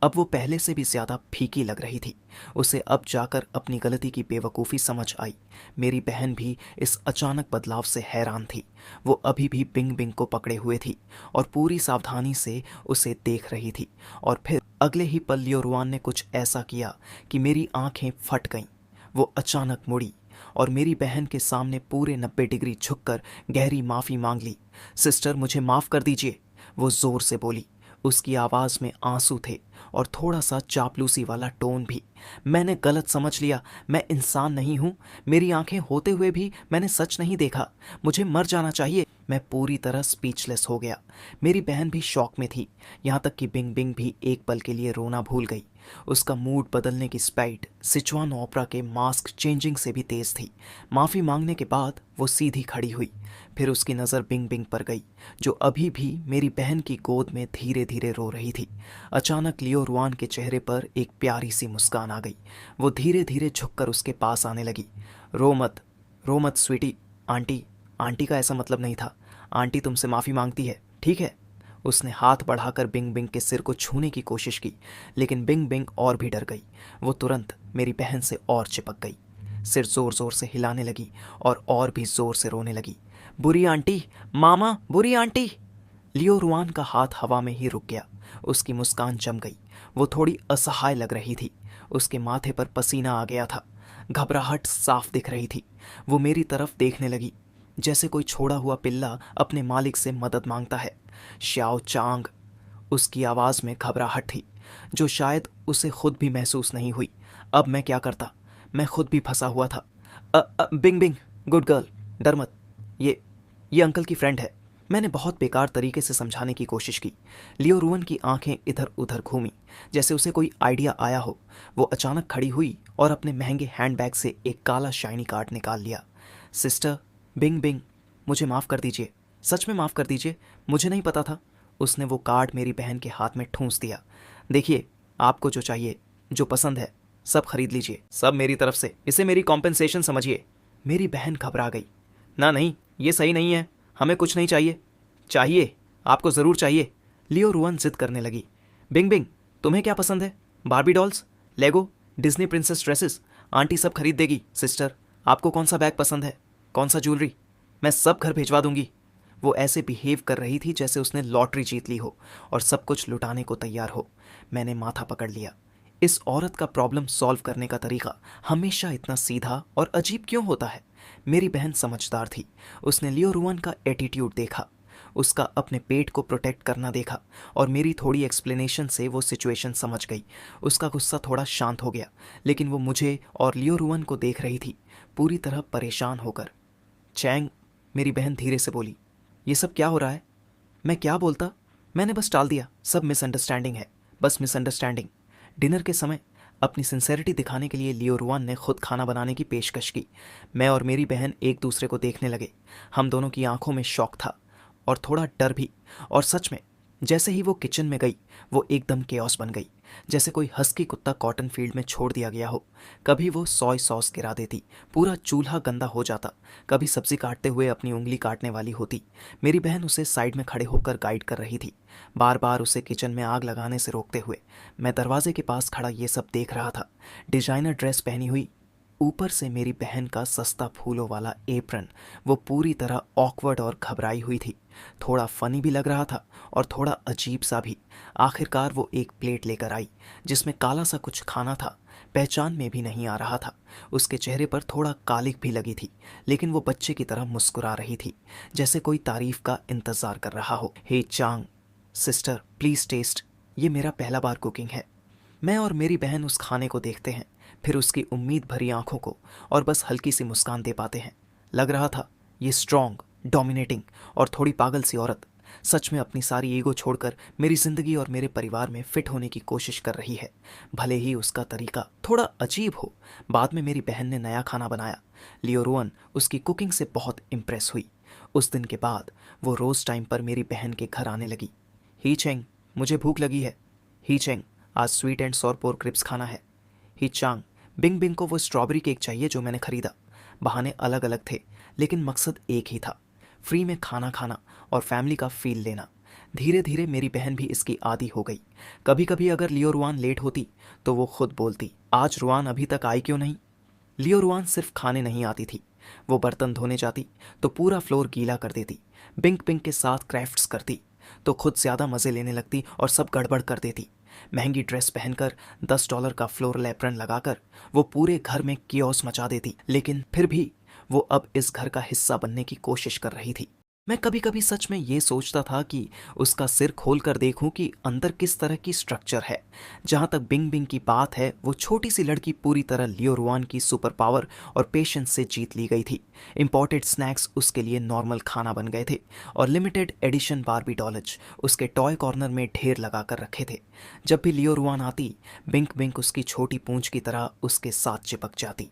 अब वो पहले से भी ज्यादा फीकी लग रही थी। उसे अब जाकर अपनी गलती की बेवकूफ़ी समझ आई। मेरी बहन भी इस अचानक बदलाव से हैरान थी। वो अभी भी बिंग बिंग को पकड़े हुए थी और पूरी सावधानी से उसे देख रही थी। और फिर अगले ही पल लियो रुआन ने कुछ ऐसा किया कि मेरी आंखें फट गईं। वो अचानक मुड़ी और मेरी बहन के सामने पूरे 90 डिग्री झुककर गहरी माफ़ी मांग ली। सिस्टर, मुझे माफ़ कर दीजिए, वो ज़ोर से बोली। उसकी आवाज़ में आंसू थे और थोड़ा सा चापलूसी वाला टोन भी। मैंने गलत समझ लिया, मैं इंसान नहीं हूँ। मेरी आंखें होते हुए भी मैंने सच नहीं देखा। मुझे मर जाना चाहिए। मैं पूरी तरह स्पीचलेस हो गया। मेरी बहन भी शॉक में थी, यहाँ तक कि बिंग बिंग भी एक पल के लिए रोना भूल गई। उसका मूड बदलने की स्पीड सिचुआन ओपरा के मास्क चेंजिंग से भी तेज थी। माफ़ी मांगने के बाद वो सीधी खड़ी हुई। फिर उसकी नज़र बिंग बिंग पर गई, जो अभी भी मेरी बहन की गोद में धीरे धीरे रो रही थी। अचानक लियो रुआन के चेहरे पर एक प्यारी सी मुस्कान आ गई। वो धीरे धीरे झुककर उसके पास आने लगी। रो मत स्वीटी। आंटी, आंटी का ऐसा मतलब नहीं था। आंटी तुमसे माफ़ी मांगती है, ठीक है? उसने हाथ बढ़ाकर बिंग बिंग के सिर को छूने की कोशिश की, लेकिन बिंग बिंग और भी डर गई। वो तुरंत मेरी बहन से और चिपक गई, सिर जोर जोर से हिलाने लगी और भी जोर से रोने लगी। बुरी आंटी, मामा, बुरी आंटी। लियो रुआन का हाथ हवा में ही रुक गया। उसकी मुस्कान जम गई। वो थोड़ी असहाय लग रही थी। उसके माथे पर पसीना आ गया था। घबराहट साफ दिख रही थी। वो मेरी तरफ देखने लगी, जैसे कोई छोड़ा हुआ पिल्ला अपने मालिक से मदद मांगता है। श्याओ चांग। उसकी आवाज़ में घबराहट थी, जो शायद उसे खुद भी महसूस नहीं हुई। अब मैं क्या करता? मैं खुद भी फंसा हुआ था। बिंग बिंग, गुड गर्ल, डर मत। ये अंकल की फ्रेंड है। मैंने बहुत बेकार तरीके से समझाने की कोशिश की। लियो रुअन की आंखें इधर उधर घूमी, जैसे उसे कोई आइडिया आया हो। वो अचानक खड़ी हुई और अपने महंगे हैंडबैग से एक काला शाइनी कार्ड निकाल लिया। सिस्टर, बिंग बिंग, मुझे माफ़ कर दीजिए, सच में माफ़ कर दीजिए, मुझे नहीं पता था। उसने वो कार्ड मेरी बहन के हाथ में ठूंस दिया। देखिए, आपको जो चाहिए, जो पसंद है, सब खरीद लीजिए, सब मेरी तरफ से। इसे मेरी कॉम्पेंसेशन समझिए। मेरी बहन घबरा गई। ना नहीं, ये सही नहीं है, हमें कुछ नहीं चाहिए। चाहिए, आपको ज़रूर चाहिए। लियो रुअन जिद करने लगी। बिंग बिंग, तुम्हें क्या पसंद है? बार्बी डॉल्स, लेगो, डिज्नी प्रिंसेस ड्रेसेस, आंटी सब खरीद देगी। सिस्टर, आपको कौन सा बैग पसंद है, कौन सा ज्वेलरी, मैं सब घर भिजवा दूंगी। वो ऐसे बिहेव कर रही थी जैसे उसने लॉटरी जीत ली हो और सब कुछ लुटाने को तैयार हो। मैंने माथा पकड़ लिया। इस औरत का प्रॉब्लम सॉल्व करने का तरीका हमेशा इतना सीधा और अजीब क्यों होता है? मेरी बहन समझदार थी। उसने लियो रुअन का एटीट्यूड देखा। उसका अपने पेट को प्रोटेक्ट करना देखा और मेरी थोड़ी एक्सप्लेनेशन से वो सिचुएशन समझ गई। उसका गुस्सा थोड़ा शांत हो गया, लेकिन वो मुझे और लियो रुआन को देख रही थी, पूरी तरह परेशान होकर। चैंग, मेरी बहन धीरे से बोली, ये सब क्या हो रहा है? मैं क्या बोलता? मैंने बस टाल दिया, सब मिसअंडरस्टैंडिंग है, बस मिसअंडरस्टैंडिंग। डिनर के समय अपनी सिंसेरिटी दिखाने के लिए लियो रुआन ने खुद खाना बनाने की पेशकश की। मैं और मेरी बहन एक दूसरे को देखने लगे। हम दोनों की आंखों में शौक था और थोड़ा डर भी। और सच में, जैसे ही वो किचन में गई, वो एकदम केओस बन गई, जैसे कोई हस्की कुत्ता कॉटन फील्ड में छोड़ दिया गया हो। कभी वो सोय सॉस गिरा देती, पूरा चूल्हा गंदा हो जाता। कभी सब्जी काटते हुए अपनी उंगली काटने वाली होती। मेरी बहन उसे साइड में खड़े होकर गाइड कर रही थी, बार बार उसे किचन में आग लगाने से रोकते हुए। मैं दरवाजे के पास खड़ा ये सब देख रहा था। डिजाइनर ड्रेस पहनी हुई, ऊपर से मेरी बहन का सस्ता फूलों वाला एप्रन, वो पूरी तरह ऑकवर्ड और घबराई हुई थी। थोड़ा फनी भी लग रहा था और थोड़ा अजीब सा भी। आखिरकार वो एक प्लेट लेकर आई जिसमें काला सा कुछ खाना था, पहचान में भी नहीं आ रहा था। उसके चेहरे पर थोड़ा कालिक भी लगी थी, लेकिन वो बच्चे की तरह मुस्कुरा रही थी, जैसे कोई तारीफ का इंतजार कर रहा हो। हे चांग, सिस्टर प्लीज टेस्ट, ये मेरा पहला बार कुकिंग है। मैं और मेरी बहन उस खाने को देखते हैं, फिर उसकी उम्मीद भरी आंखों को, और बस हल्की सी मुस्कान दे पाते हैं। लग रहा था ये स्ट्रॉन्ग, डोमिनेटिंग और थोड़ी पागल सी औरत सच में अपनी सारी ईगो छोड़कर मेरी जिंदगी और मेरे परिवार में फिट होने की कोशिश कर रही है, भले ही उसका तरीका थोड़ा अजीब हो। बाद में मेरी बहन ने नया खाना बनाया। लियो रुअन उसकी कुकिंग से बहुत इम्प्रेस हुई। उस दिन के बाद वो रोज टाइम पर मेरी बहन के घर आने लगी। ही चेंग, मुझे भूख लगी है। ही चेंग, आज sweet and sour pork ribs खाना है। ही चांग, बिंग बिंग को वो स्ट्रॉबेरी केक चाहिए जो मैंने खरीदा। बहाने अलग अलग थे, लेकिन मकसद एक ही था, फ्री में खाना खाना और फैमिली का फील लेना। धीरे धीरे मेरी बहन भी इसकी आदी हो गई। कभी कभी अगर लियो रुआन लेट होती तो वो खुद बोलती, आज रुआन अभी तक आई क्यों नहीं? लियो रुआन सिर्फ खाने नहीं आती थी, वो बर्तन धोने जाती तो पूरा फ्लोर गीला कर देती, बिंग बिंग के साथ क्राफ्ट्स करती तो खुद ज़्यादा मज़े लेने लगती और सब गड़बड़ कर देती। महंगी ड्रेस पहनकर $10 का फ्लोरल एप्रन लगाकर वो पूरे घर में कियोस मचा देती, लेकिन फिर भी वो अब इस घर का हिस्सा बनने की कोशिश कर रही थी। मैं कभी कभी सच में ये सोचता था कि उसका सिर खोल कर देखूं कि अंदर किस तरह की स्ट्रक्चर है। जहां तक बिंग बिंग की बात है, वो छोटी सी लड़की पूरी तरह लियो रुआन की सुपर पावर और पेशेंस से जीत ली गई थी। इंपोर्टेड स्नैक्स उसके लिए नॉर्मल खाना बन गए थे और लिमिटेड एडिशन बारबी डॉलज उसके टॉय कॉर्नर में ढेर लगा कर रखे थे। जब भी लियो रुआन आती, बिंग बिंग उसकी छोटी पूंछ की तरह उसके साथ चिपक जाती।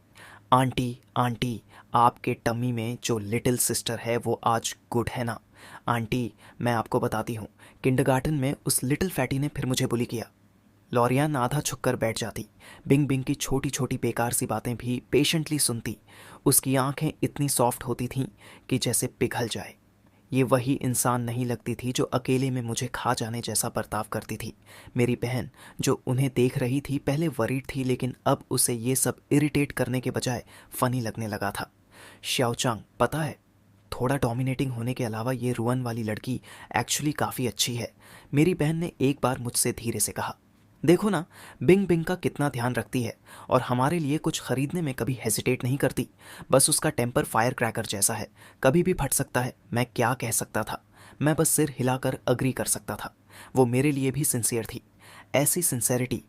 आंटी आंटी, आपके टम्मी में जो लिटिल सिस्टर है वो आज गुड है ना? आंटी, मैं आपको बताती हूँ, किंडरगार्टन में उस लिटिल फैटी ने फिर मुझे बुली किया। लॉरियान आधा झुककर बैठ जाती, बिंग बिंग की छोटी छोटी बेकार सी बातें भी पेशेंटली सुनती। उसकी आंखें इतनी सॉफ्ट होती थीं कि जैसे पिघल जाए। ये वही इंसान नहीं लगती थी जो अकेले में मुझे खा जाने जैसा बर्ताव करती थी। मेरी बहन जो उन्हें देख रही थी पहले वरीड थी, लेकिन अब उसे ये सब इरिटेट करने के बजाय फनी लगने लगा था। श्याओचांग, पता है, थोड़ा डोमिनेटिंग होने के अलावा ये रुअन वाली लड़की एक्चुअली काफ़ी अच्छी है। मेरी बहन ने एक बार मुझसे धीरे से कहा, देखो ना, बिंग बिंग का कितना ध्यान रखती है और हमारे लिए कुछ खरीदने में कभी हेजिटेट नहीं करती। बस उसका टेम्पर फायर क्रैकर जैसा है, कभी भी फट सकता है। मैं क्या कह सकता था? मैं बस सिर हिलाकर अग्री कर सकता था। वो मेरे लिए भी सिंसियर थी, ऐसी सिंसेरिटी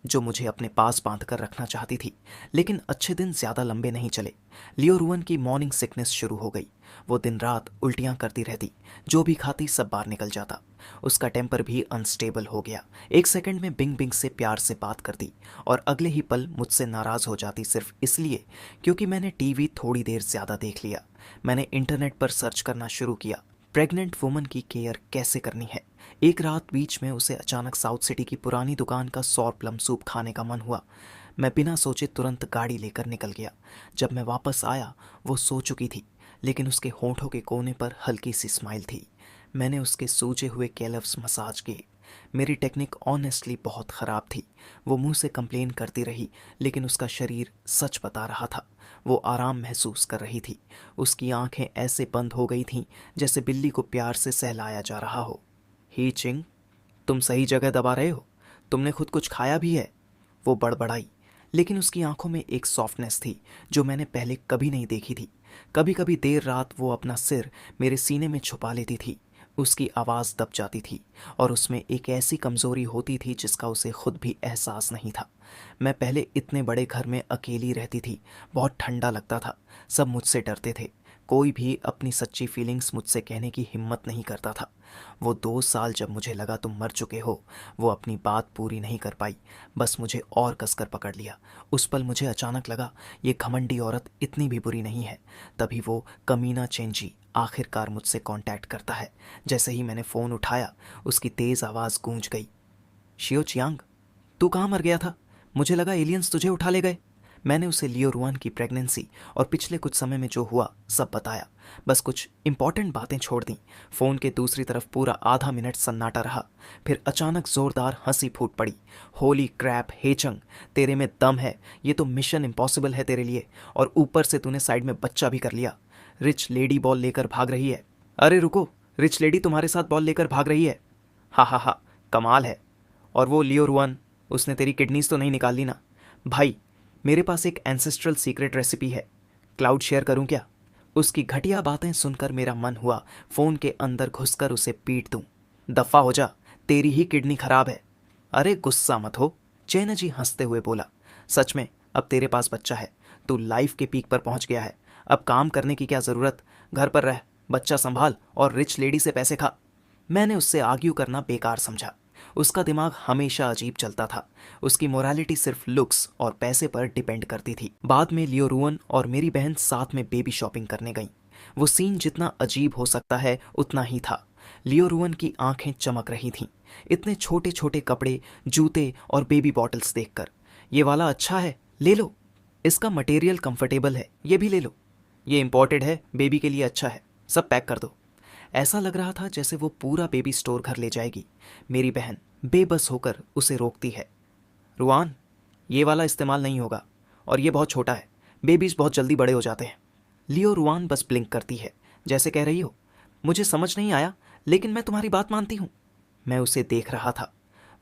जो मुझे अपने पास बांध कर रखना चाहती थी। लेकिन अच्छे दिन ज़्यादा लंबे नहीं चले। लियो रुअन की मॉर्निंग सिकनेस शुरू हो गई। वो दिन रात उल्टियाँ करती रहती, जो भी खाती सब बाहर निकल जाता। उसका टेम्पर भी अनस्टेबल हो गया। एक सेकंड में बिंग बिंग से प्यार से बात करती और अगले ही पल मुझसे नाराज़ हो जाती, सिर्फ इसलिए क्योंकि मैंने टीवी थोड़ी देर ज़्यादा देख लिया। मैंने इंटरनेट पर सर्च करना शुरू किया, प्रेग्नेंट वुमन की केयर कैसे करनी है। एक रात बीच में उसे अचानक साउथ सिटी की पुरानी दुकान का सौर प्लम सूप खाने का मन हुआ। मैं बिना सोचे तुरंत गाड़ी लेकर निकल गया। जब मैं वापस आया, वो सो चुकी थी, लेकिन उसके होंठों के कोने पर हल्की सी स्माइल थी। मैंने उसके सूजे हुए कैलव्स मसाज किए। मेरी टेक्निक ऑनेस्टली बहुत ख़राब थी। वो मुंह से कंप्लेन करती रही, लेकिन उसका शरीर सच बता रहा था। वो आराम महसूस कर रही थी। उसकी आंखें ऐसे बंद हो गई थीं जैसे बिल्ली को प्यार से सहलाया जा रहा हो। ही चिंग, तुम सही जगह दबा रहे हो, तुमने खुद कुछ खाया भी है? वो बड़बड़ाई, लेकिन उसकी आंखों में एक सॉफ्टनेस थी जो मैंने पहले कभी नहीं देखी थी। कभी कभी देर रात वो अपना सिर मेरे सीने में छुपा लेती थी। उसकी आवाज़ दब जाती थी और उसमें एक ऐसी कमज़ोरी होती थी जिसका उसे खुद भी एहसास नहीं था। मैं पहले इतने बड़े घर में अकेली रहती थी, बहुत ठंडा लगता था, सब मुझसे डरते थे, कोई भी अपनी सच्ची फीलिंग्स मुझसे कहने की हिम्मत नहीं करता था। वो 2 साल जब मुझे लगा तुम मर चुके हो, वो अपनी बात पूरी नहीं कर पाई, बस मुझे और कसकर पकड़ लिया। उस पल मुझे अचानक लगा ये घमंडी औरत इतनी भी बुरी नहीं है। तभी वो कमीना चेंजी आखिरकार मुझसे कांटेक्ट करता है। जैसे ही मैंने फ़ोन उठाया, उसकी तेज़ आवाज़ गूंज गई। शियो चियांग, तू कहाँ मर गया था? मुझे लगा एलियंस तुझे उठा ले गए। मैंने उसे लियो रुआन की प्रेगनेंसी और पिछले कुछ समय में जो हुआ सब बताया, बस कुछ इंपॉर्टेंट बातें छोड़ दी। फ़ोन के दूसरी तरफ पूरा आधा मिनट सन्नाटा रहा। फिर अचानक ज़ोरदार हंसी फूट पड़ी। होली क्रैप हेचंग, तेरे में दम है, ये तो मिशन इम्पॉसिबल है तेरे लिए, और ऊपर से तूने साइड में बच्चा भी कर लिया। रिच लेडी बॉल लेकर भाग रही है। अरे रुको, रिच लेडी तुम्हारे साथ बॉल लेकर भाग रही है? हा हा हा, कमाल है। और वो लियो रुआन, उसने तेरी किडनीज तो नहीं निकाल ली ना? भाई, मेरे पास एक एंसेस्ट्रल सीक्रेट रेसिपी है, क्लाउड शेयर करूं क्या? उसकी घटिया बातें सुनकर मेरा मन हुआ फ़ोन के अंदर घुसकर उसे पीट दूं। दफ़ा हो जा, तेरी ही किडनी खराब है। अरे गुस्सा मत हो, चैन जी हंसते हुए बोला। सच में अब तेरे पास बच्चा है, तू लाइफ के पीक पर पहुंच गया है। अब काम करने की क्या ज़रूरत, घर पर रह, बच्चा संभाल और रिच लेडी से पैसे खा। मैंने उससे आर्ग्यू करना बेकार समझा। उसका दिमाग हमेशा अजीब चलता था। उसकी मोरालिटी सिर्फ लुक्स और पैसे पर डिपेंड करती थी। बाद में लियो रुअन और मेरी बहन साथ में बेबी शॉपिंग करने गईं। वो सीन जितना अजीब हो सकता है उतना ही था। लियो रुअन की आंखें चमक रही थीं, इतने छोटे छोटे कपड़े, जूते और बेबी बॉटल्स देखकर। ये वाला अच्छा है, ले लो, इसका मटेरियल कंफर्टेबल है, ये भी ले लो, ये इम्पोर्टेड है, बेबी के लिए अच्छा है, सब पैक कर दो। ऐसा लग रहा था जैसे वो पूरा बेबी स्टोर घर ले जाएगी। मेरी बहन बेबस होकर उसे रोकती है। रुआन, ये वाला इस्तेमाल नहीं होगा, और ये बहुत छोटा है, बेबीज बहुत जल्दी बड़े हो जाते हैं। लियो रुआन बस ब्लिंक करती है, जैसे कह रही हो मुझे समझ नहीं आया, लेकिन मैं तुम्हारी बात मानती हूँ। मैं उसे देख रहा था।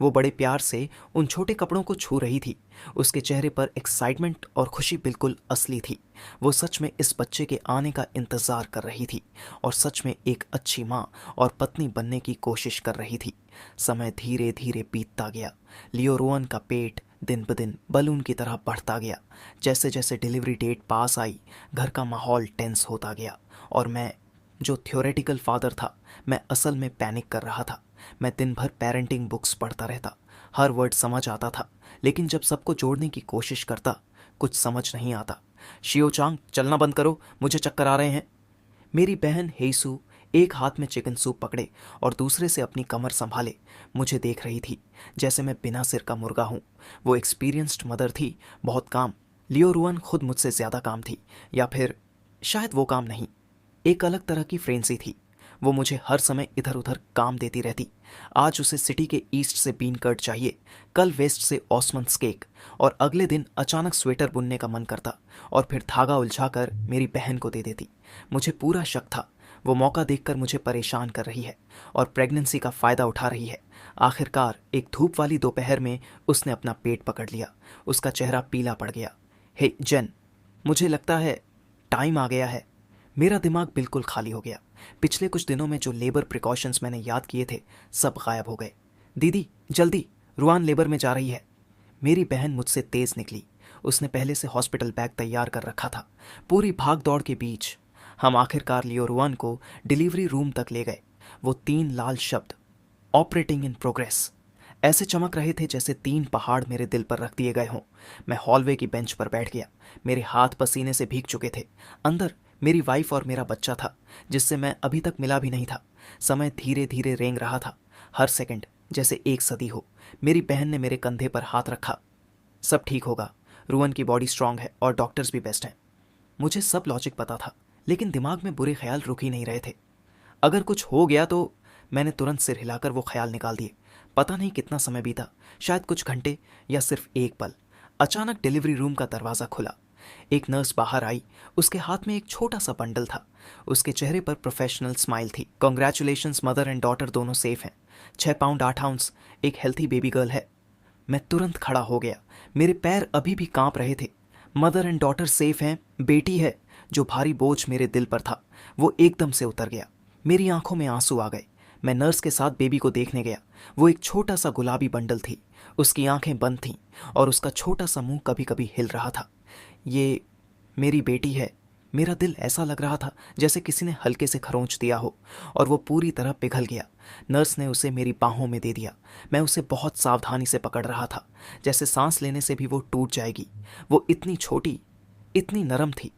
वो बड़े प्यार से उन छोटे कपड़ों को छू रही थी। उसके चेहरे पर एक्साइटमेंट और खुशी बिल्कुल असली थी। वो सच में इस बच्चे के आने का इंतज़ार कर रही थी और सच में एक अच्छी माँ और पत्नी बनने की कोशिश कर रही थी। समय धीरे धीरे बीतता गया। लियो रोअन का पेट दिन ब दिन बलून की तरह बढ़ता गया। जैसे जैसे डिलीवरी डेट पास आई, घर का माहौल टेंस होता गया और मैं, जो थ्योरेटिकल फादर था, मैं असल में पैनिक कर रहा था। मैं दिन भर पेरेंटिंग बुक्स पढ़ता रहता, हर वर्ड समझ आता था, लेकिन जब सबको जोड़ने की कोशिश करता कुछ समझ नहीं आता। शियो चांग, चलना बंद करो, मुझे चक्कर आ रहे हैं। मेरी बहन हेसू एक हाथ में चिकन सूप पकड़े और दूसरे से अपनी कमर संभाले मुझे देख रही थी, जैसे मैं बिना सिर का मुर्गा हूँ। वो एक्सपीरियंस्ड मदर थी, बहुत काम। लियो रुअन खुद मुझसे ज़्यादा काम थी, या फिर शायद वो काम नहीं, एक अलग तरह की फ्रेंसी थी। वो मुझे हर समय इधर उधर काम देती रहती। आज उसे सिटी के ईस्ट से बीन कर्ड चाहिए, कल वेस्ट से ऑसमंस केक, और अगले दिन अचानक स्वेटर बुनने का मन करता और फिर धागा उलझाकर मेरी बहन को दे देती। मुझे पूरा शक था वो मौका देखकर मुझे परेशान कर रही है और प्रेगनेंसी का फ़ायदा उठा रही है। आखिरकार एक धूप वाली दोपहर में उसने अपना पेट पकड़ लिया। उसका चेहरा पीला पड़ गया। हे जेन, मुझे लगता है टाइम आ गया है। मेरा दिमाग बिल्कुल खाली हो गया। पिछले कुछ दिनों में जो लेबर प्रिकॉशंस मैंने याद किए थे सब गायब हो गए। दीदी जल्दी, रुआन लेबर में जा रही है। मेरी बहन मुझसे तेज निकली। उसने पहले से हॉस्पिटल बैग तैयार कर रखा था। पूरी भाग दौड़ के बीच हम आखिरकार लियो रुआन को डिलीवरी रूम तक ले गए। वो 3 लाल शब्द, ऑपरेटिंग इन प्रोग्रेस, ऐसे चमक रहे थे जैसे 3 पहाड़ मेरे दिल पर रख दिए गए हों। मैं हॉलवे की बेंच पर बैठ गया। मेरे हाथ पसीने से भीग चुके थे। अंदर मेरी वाइफ और मेरा बच्चा था, जिससे मैं अभी तक मिला भी नहीं था। समय धीरे धीरे रेंग रहा था, हर सेकंड जैसे एक सदी हो। मेरी बहन ने मेरे कंधे पर हाथ रखा। सब ठीक होगा, रुअन की बॉडी स्ट्रांग है और डॉक्टर्स भी बेस्ट हैं। मुझे सब लॉजिक पता था, लेकिन दिमाग में बुरे ख्याल रुक ही नहीं रहे थे। अगर कुछ हो गया तो। मैंने तुरंत सिर हिलाकर वो ख्याल निकाल दिए। पता नहीं कितना समय बीता, शायद कुछ घंटे या सिर्फ एक पल। अचानक डिलीवरी रूम का दरवाज़ा खुला। एक नर्स बाहर आई। उसके हाथ में एक छोटा सा बंडल था। उसके चेहरे पर प्रोफेशनल स्माइल थी। कॉन्ग्रेचुलेशंस, मदर एंड डॉटर दोनों सेफ हैं। 6 पाउंड 8 आउंस, एक हेल्थी बेबी गर्ल है। मैं तुरंत खड़ा हो गया। मेरे पैर अभी भी कांप रहे थे। मदर एंड डॉटर सेफ हैं, बेटी है। जो भारी बोझ मेरे दिल पर था वो एकदम से उतर गया। मेरी आंखों में आंसू आ गए। मैं नर्स के साथ बेबी को देखने गया। वो एक छोटा सा गुलाबी बंडल थी। उसकी आंखें बंद थीं और उसका छोटा सा मुंह कभी कभी हिल रहा था। ये मेरी बेटी है। मेरा दिल ऐसा लग रहा था जैसे किसी ने हल्के से खरोंच दिया हो, और वो पूरी तरह पिघल गया। नर्स ने उसे मेरी बाहों में दे दिया। मैं उसे बहुत सावधानी से पकड़ रहा था, जैसे सांस लेने से भी वो टूट जाएगी। वो इतनी छोटी, इतनी नरम थी।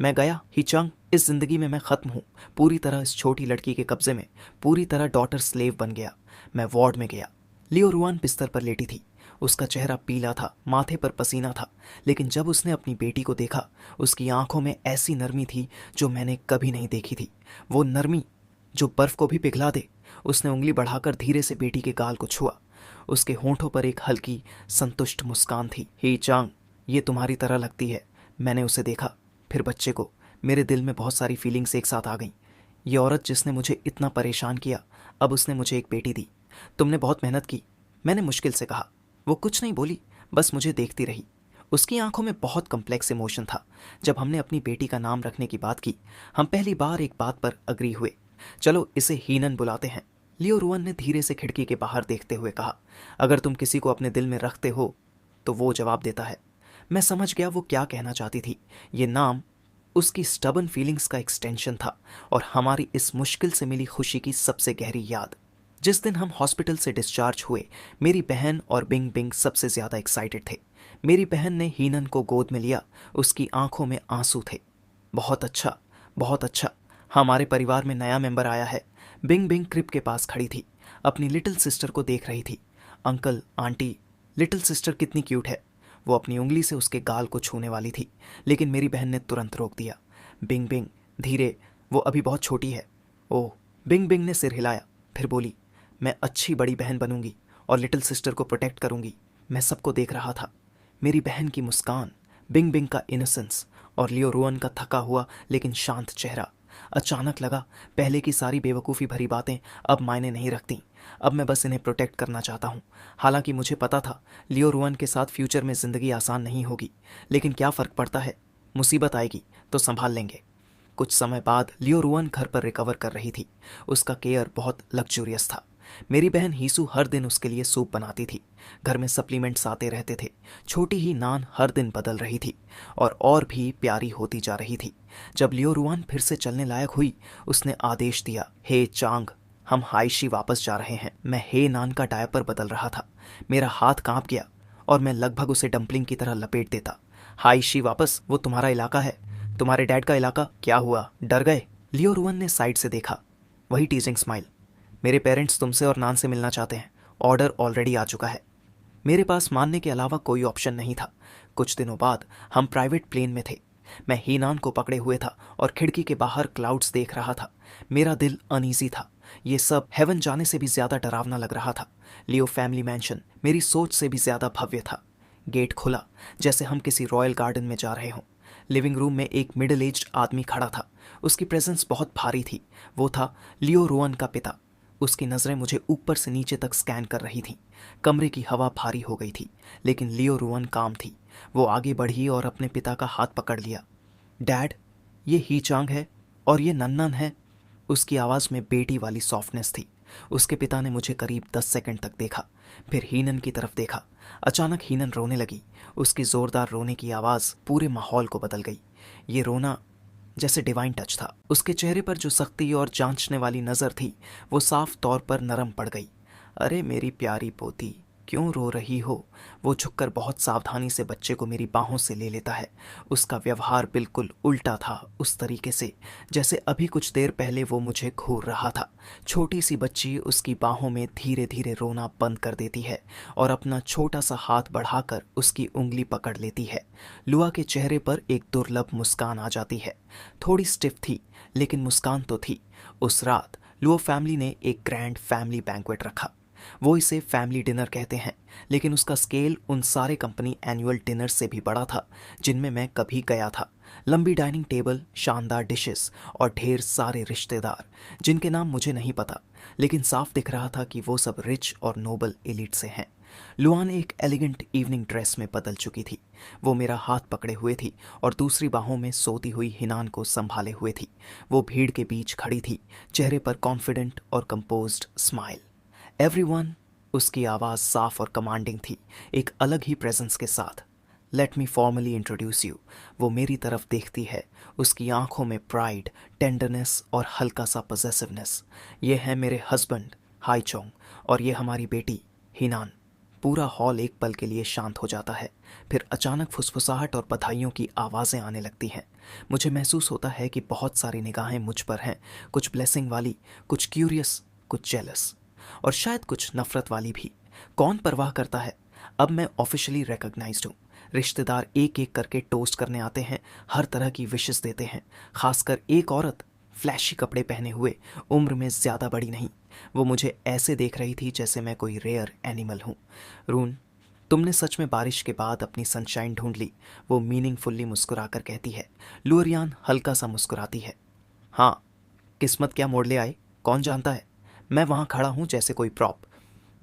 मैं गया, हिचंग, इस जिंदगी में मैं खत्म हूँ, पूरी तरह इस छोटी लड़की के कब्जे में, पूरी तरह डॉटर स्लेव बन गया। मैं वार्ड में गया। लियो रुआन बिस्तर पर लेटी थी। उसका चेहरा पीला था, माथे पर पसीना था, लेकिन जब उसने अपनी बेटी को देखा, उसकी आंखों में ऐसी नरमी थी जो मैंने कभी नहीं देखी थी। वो नरमी जो बर्फ को भी पिघला दे। उसने उंगली बढ़ाकर धीरे से बेटी के गाल को छुआ। उसके होंठों पर एक हल्की संतुष्ट मुस्कान थी। ही चांग, ये तुम्हारी तरह लगती है। मैंने उसे देखा, फिर बच्चे को। मेरे दिल में बहुत सारी फीलिंग्स एक साथ आ गईं। ये औरत जिसने मुझे इतना परेशान किया, अब उसने मुझे एक बेटी दी। तुमने बहुत मेहनत की, मैंने मुश्किल से कहा। वो कुछ नहीं बोली, बस मुझे देखती रही। उसकी आंखों में बहुत कम्प्लेक्स इमोशन था। जब हमने अपनी बेटी का नाम रखने की बात की, हम पहली बार एक बात पर अग्री हुए। चलो इसे हीनन बुलाते हैं, लियो रुआन ने धीरे से खिड़की के बाहर देखते हुए कहा। अगर तुम किसी को अपने दिल में रखते हो तो वो जवाब देता है। मैं समझ गया वो क्या कहना चाहती थी। ये नाम उसकी स्टबन फीलिंग्स का एक्सटेंशन था, और हमारी इस मुश्किल से मिली खुशी की सबसे गहरी याद। जिस दिन हम हॉस्पिटल से डिस्चार्ज हुए, मेरी बहन और बिंग बिंग सबसे ज़्यादा एक्साइटेड थे। मेरी बहन ने हीनन को गोद में लिया। उसकी आंखों में आंसू थे। बहुत अच्छा, बहुत अच्छा, हमारे परिवार में नया मेंबर आया है। बिंग बिंग क्रिब के पास खड़ी थी, अपनी लिटिल सिस्टर को देख रही थी। अंकल, आंटी, लिटिल सिस्टर कितनी क्यूट है। वो अपनी उंगली से उसके गाल को छूने वाली थी, लेकिन मेरी बहन ने तुरंत रोक दिया। बिंग बिंग, धीरे, वो अभी बहुत छोटी है। ओह, बिंग बिंग ने सिर हिलाया, फिर बोली, मैं अच्छी बड़ी बहन बनूंगी और लिटिल सिस्टर को प्रोटेक्ट करूंगी। मैं सबको देख रहा था, मेरी बहन की मुस्कान, बिंग बिंग का इनोसेंस, और लियो रुआन का थका हुआ लेकिन शांत चेहरा। अचानक लगा पहले की सारी बेवकूफ़ी भरी बातें अब मायने नहीं रखती। अब मैं बस इन्हें प्रोटेक्ट करना चाहता हूँ। हालांकि मुझे पता था लियो रुआन के साथ फ्यूचर में ज़िंदगी आसान नहीं होगी, लेकिन क्या फ़र्क पड़ता है, मुसीबत आएगी तो संभाल लेंगे। कुछ समय बाद लियो रुआन घर पर रिकवर कर रही थी। उसका केयर बहुत लग्जूरियस था। मेरी बहन हीसू हर दिन उसके लिए सूप बनाती थी। घर में सप्लीमेंट्स आते रहते थे। छोटी ही नान हर दिन बदल रही थी और भी प्यारी होती जा रही थी। जब लियो रुआन फिर से चलने लायक हुई, उसने आदेश दिया, हे चांग, हम हाइशी वापस जा रहे हैं। मैं हे नान का डायपर बदल रहा था। मेरा हाथ कांप गया और मैं लगभग उसे डंपलिंग की तरह लपेट देता। हाइशी वापस? वो तुम्हारा इलाका है, तुम्हारे डैड का इलाका। क्या हुआ, डर गए? लियो रुआन ने साइड से देखा, वही टीजिंग स्माइल। मेरे पेरेंट्स तुमसे और नान से मिलना चाहते हैं। ऑर्डर ऑलरेडी आ चुका है। मेरे पास मानने के अलावा कोई ऑप्शन नहीं था। कुछ दिनों बाद हम प्राइवेट प्लेन में थे। मैं हीनान को पकड़े हुए था और खिड़की के बाहर क्लाउड्स देख रहा था। मेरा दिल अनईजी था। ये सब हेवन जाने से भी ज्यादा डरावना लग रहा था। लियो फैमिली मैंशन मेरी सोच से भी ज्यादा भव्य था। गेट खुला, जैसे हम किसी रॉयल गार्डन में जा रहे हों। लिविंग रूम में एक मिडिल एज्ड आदमी खड़ा था। उसकी प्रेजेंस बहुत भारी थी। वो था लियो रुआन का पिता। उसकी नज़रें मुझे ऊपर से नीचे तक स्कैन कर रही थीं। कमरे की हवा भारी हो गई थी, लेकिन लियो रुआन काम थी। वो आगे बढ़ी और अपने पिता का हाथ पकड़ लिया। डैड, ये ही चांग है और ये नन्नन है। उसकी आवाज़ में बेटी वाली सॉफ्टनेस थी। उसके पिता ने मुझे करीब 10 सेकंड तक देखा, फिर हीनन की तरफ देखा। अचानक हीनन रोने लगी। उसकी ज़ोरदार रोने की आवाज़ पूरे माहौल को बदल गई। ये रोना जैसे डिवाइन टच था। उसके चेहरे पर जो सख्ती और जांचने वाली नज़र थी, वो साफ तौर पर नरम पड़ गई। अरे मेरी प्यारी पोती, क्यों रो रही हो? वो झुककर बहुत सावधानी से बच्चे को मेरी बाहों से ले लेता है। उसका व्यवहार बिल्कुल उल्टा था, उस तरीके से जैसे अभी कुछ देर पहले वो मुझे घूर रहा था। छोटी सी बच्ची उसकी बाहों में धीरे धीरे रोना बंद कर देती है और अपना छोटा सा हाथ बढ़ाकर उसकी उंगली पकड़ लेती है। लुआ के चेहरे पर एक दुर्लभ मुस्कान आ जाती है। थोड़ी स्टिफ थी, लेकिन मुस्कान तो थी। उस रात लुओ फैमिली ने एक ग्रैंड फैमिली बैंक्वेट रखा। वो इसे फैमिली डिनर कहते हैं, लेकिन उसका स्केल उन सारे कंपनी एनुअल डिनर से भी बड़ा था जिनमें मैं कभी गया था। लंबी डाइनिंग टेबल, शानदार डिशेस और ढेर सारे रिश्तेदार जिनके नाम मुझे नहीं पता, लेकिन साफ दिख रहा था कि वो सब रिच और नोबल एलिट से हैं। लुआन एक एलिगेंट इवनिंग ड्रेस में बदल चुकी थी। वो मेरा हाथ पकड़े हुए थी और दूसरी बाहों में सोती हुई हिनान को संभाले हुए थी। वो भीड़ के बीच खड़ी थी, चेहरे पर कॉन्फिडेंट और कंपोज्ड स्माइल। एवरीवन। उसकी आवाज़ साफ और कमांडिंग थी, एक अलग ही प्रेजेंस के साथ। Let me formally introduce you. वो मेरी तरफ देखती है, उसकी आंखों में प्राइड, टेंडरनेस और हल्का सा पॉसेसिवनेस। ये है मेरे हस्बैंड हाई चोंग और ये हमारी बेटी हिनान। पूरा हॉल एक पल के लिए शांत हो जाता है, फिर अचानक फुसफुसाहट और बधाइयों की आवाज़ें आने लगती हैं। मुझे महसूस होता है कि बहुत सारी निगाहें मुझ पर हैं, कुछ ब्लेसिंग वाली, कुछ क्यूरियस, कुछ जेलस और शायद कुछ नफरत वाली भी। कौन परवाह करता है? अब मैं ऑफिशियली रिकॉग्नाइज्ड हूँ। रिश्तेदार एक एक करके टोस्ट करने आते हैं, हर तरह की विशेस देते हैं। खासकर एक औरत, फ्लैशी कपड़े पहने हुए, उम्र में ज़्यादा बड़ी नहीं। वो मुझे ऐसे देख रही थी जैसे मैं कोई रेयर एनिमल हूँ। रून, तुमने सच में बारिश के बाद अपनी सनशाइन ढूंढ ली, वो मीनिंगफुल्ली मुस्कुराकर कहती है। लुरियान हल्का सा मुस्कुराती है। हाँ, किस्मत क्या मोड़ ले आए कौन जानता है। मैं वहाँ खड़ा हूँ जैसे कोई प्रॉप,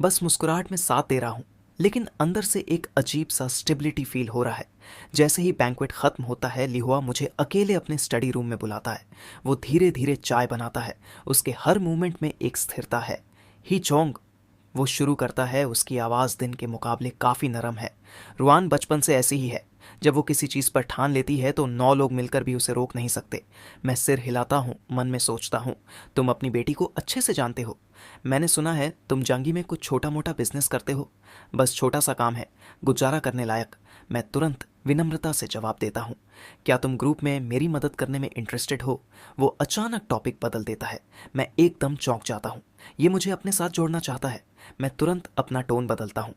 बस मुस्कुराहट में साथ दे रहा हूँ। लेकिन अंदर से एक अजीब सा स्टेबिलिटी फील हो रहा है। जैसे ही बैंक्वेट ख़त्म होता है, लिहुआ मुझे अकेले अपने स्टडी रूम में बुलाता है। वो धीरे धीरे चाय बनाता है, उसके हर मूवमेंट में एक स्थिरता है। ही चोंग, वो शुरू करता है। उसकी आवाज़ दिन के मुकाबले काफ़ी नरम है। रुआन बचपन से ऐसी ही है। जब वो किसी चीज़ पर ठान लेती है तो 9 लोग मिलकर भी उसे रोक नहीं सकते। मैं सिर हिलाता हूँ, मन में सोचता हूँ, तुम अपनी बेटी को अच्छे से जानते हो। मैंने सुना है तुम जंगी में कुछ छोटा मोटा बिजनेस करते हो। बस छोटा सा काम है, गुजारा करने लायक। मैं तुरंत विनम्रता से जवाब देता हूँ। क्या तुम ग्रुप में मेरी मदद करने में इंटरेस्टेड हो? वो अचानक टॉपिक बदल देता है। मैं एकदम चौंक जाता हूँ। ये मुझे अपने साथ जोड़ना चाहता है। मैं तुरंत अपना टोन बदलता हूँ।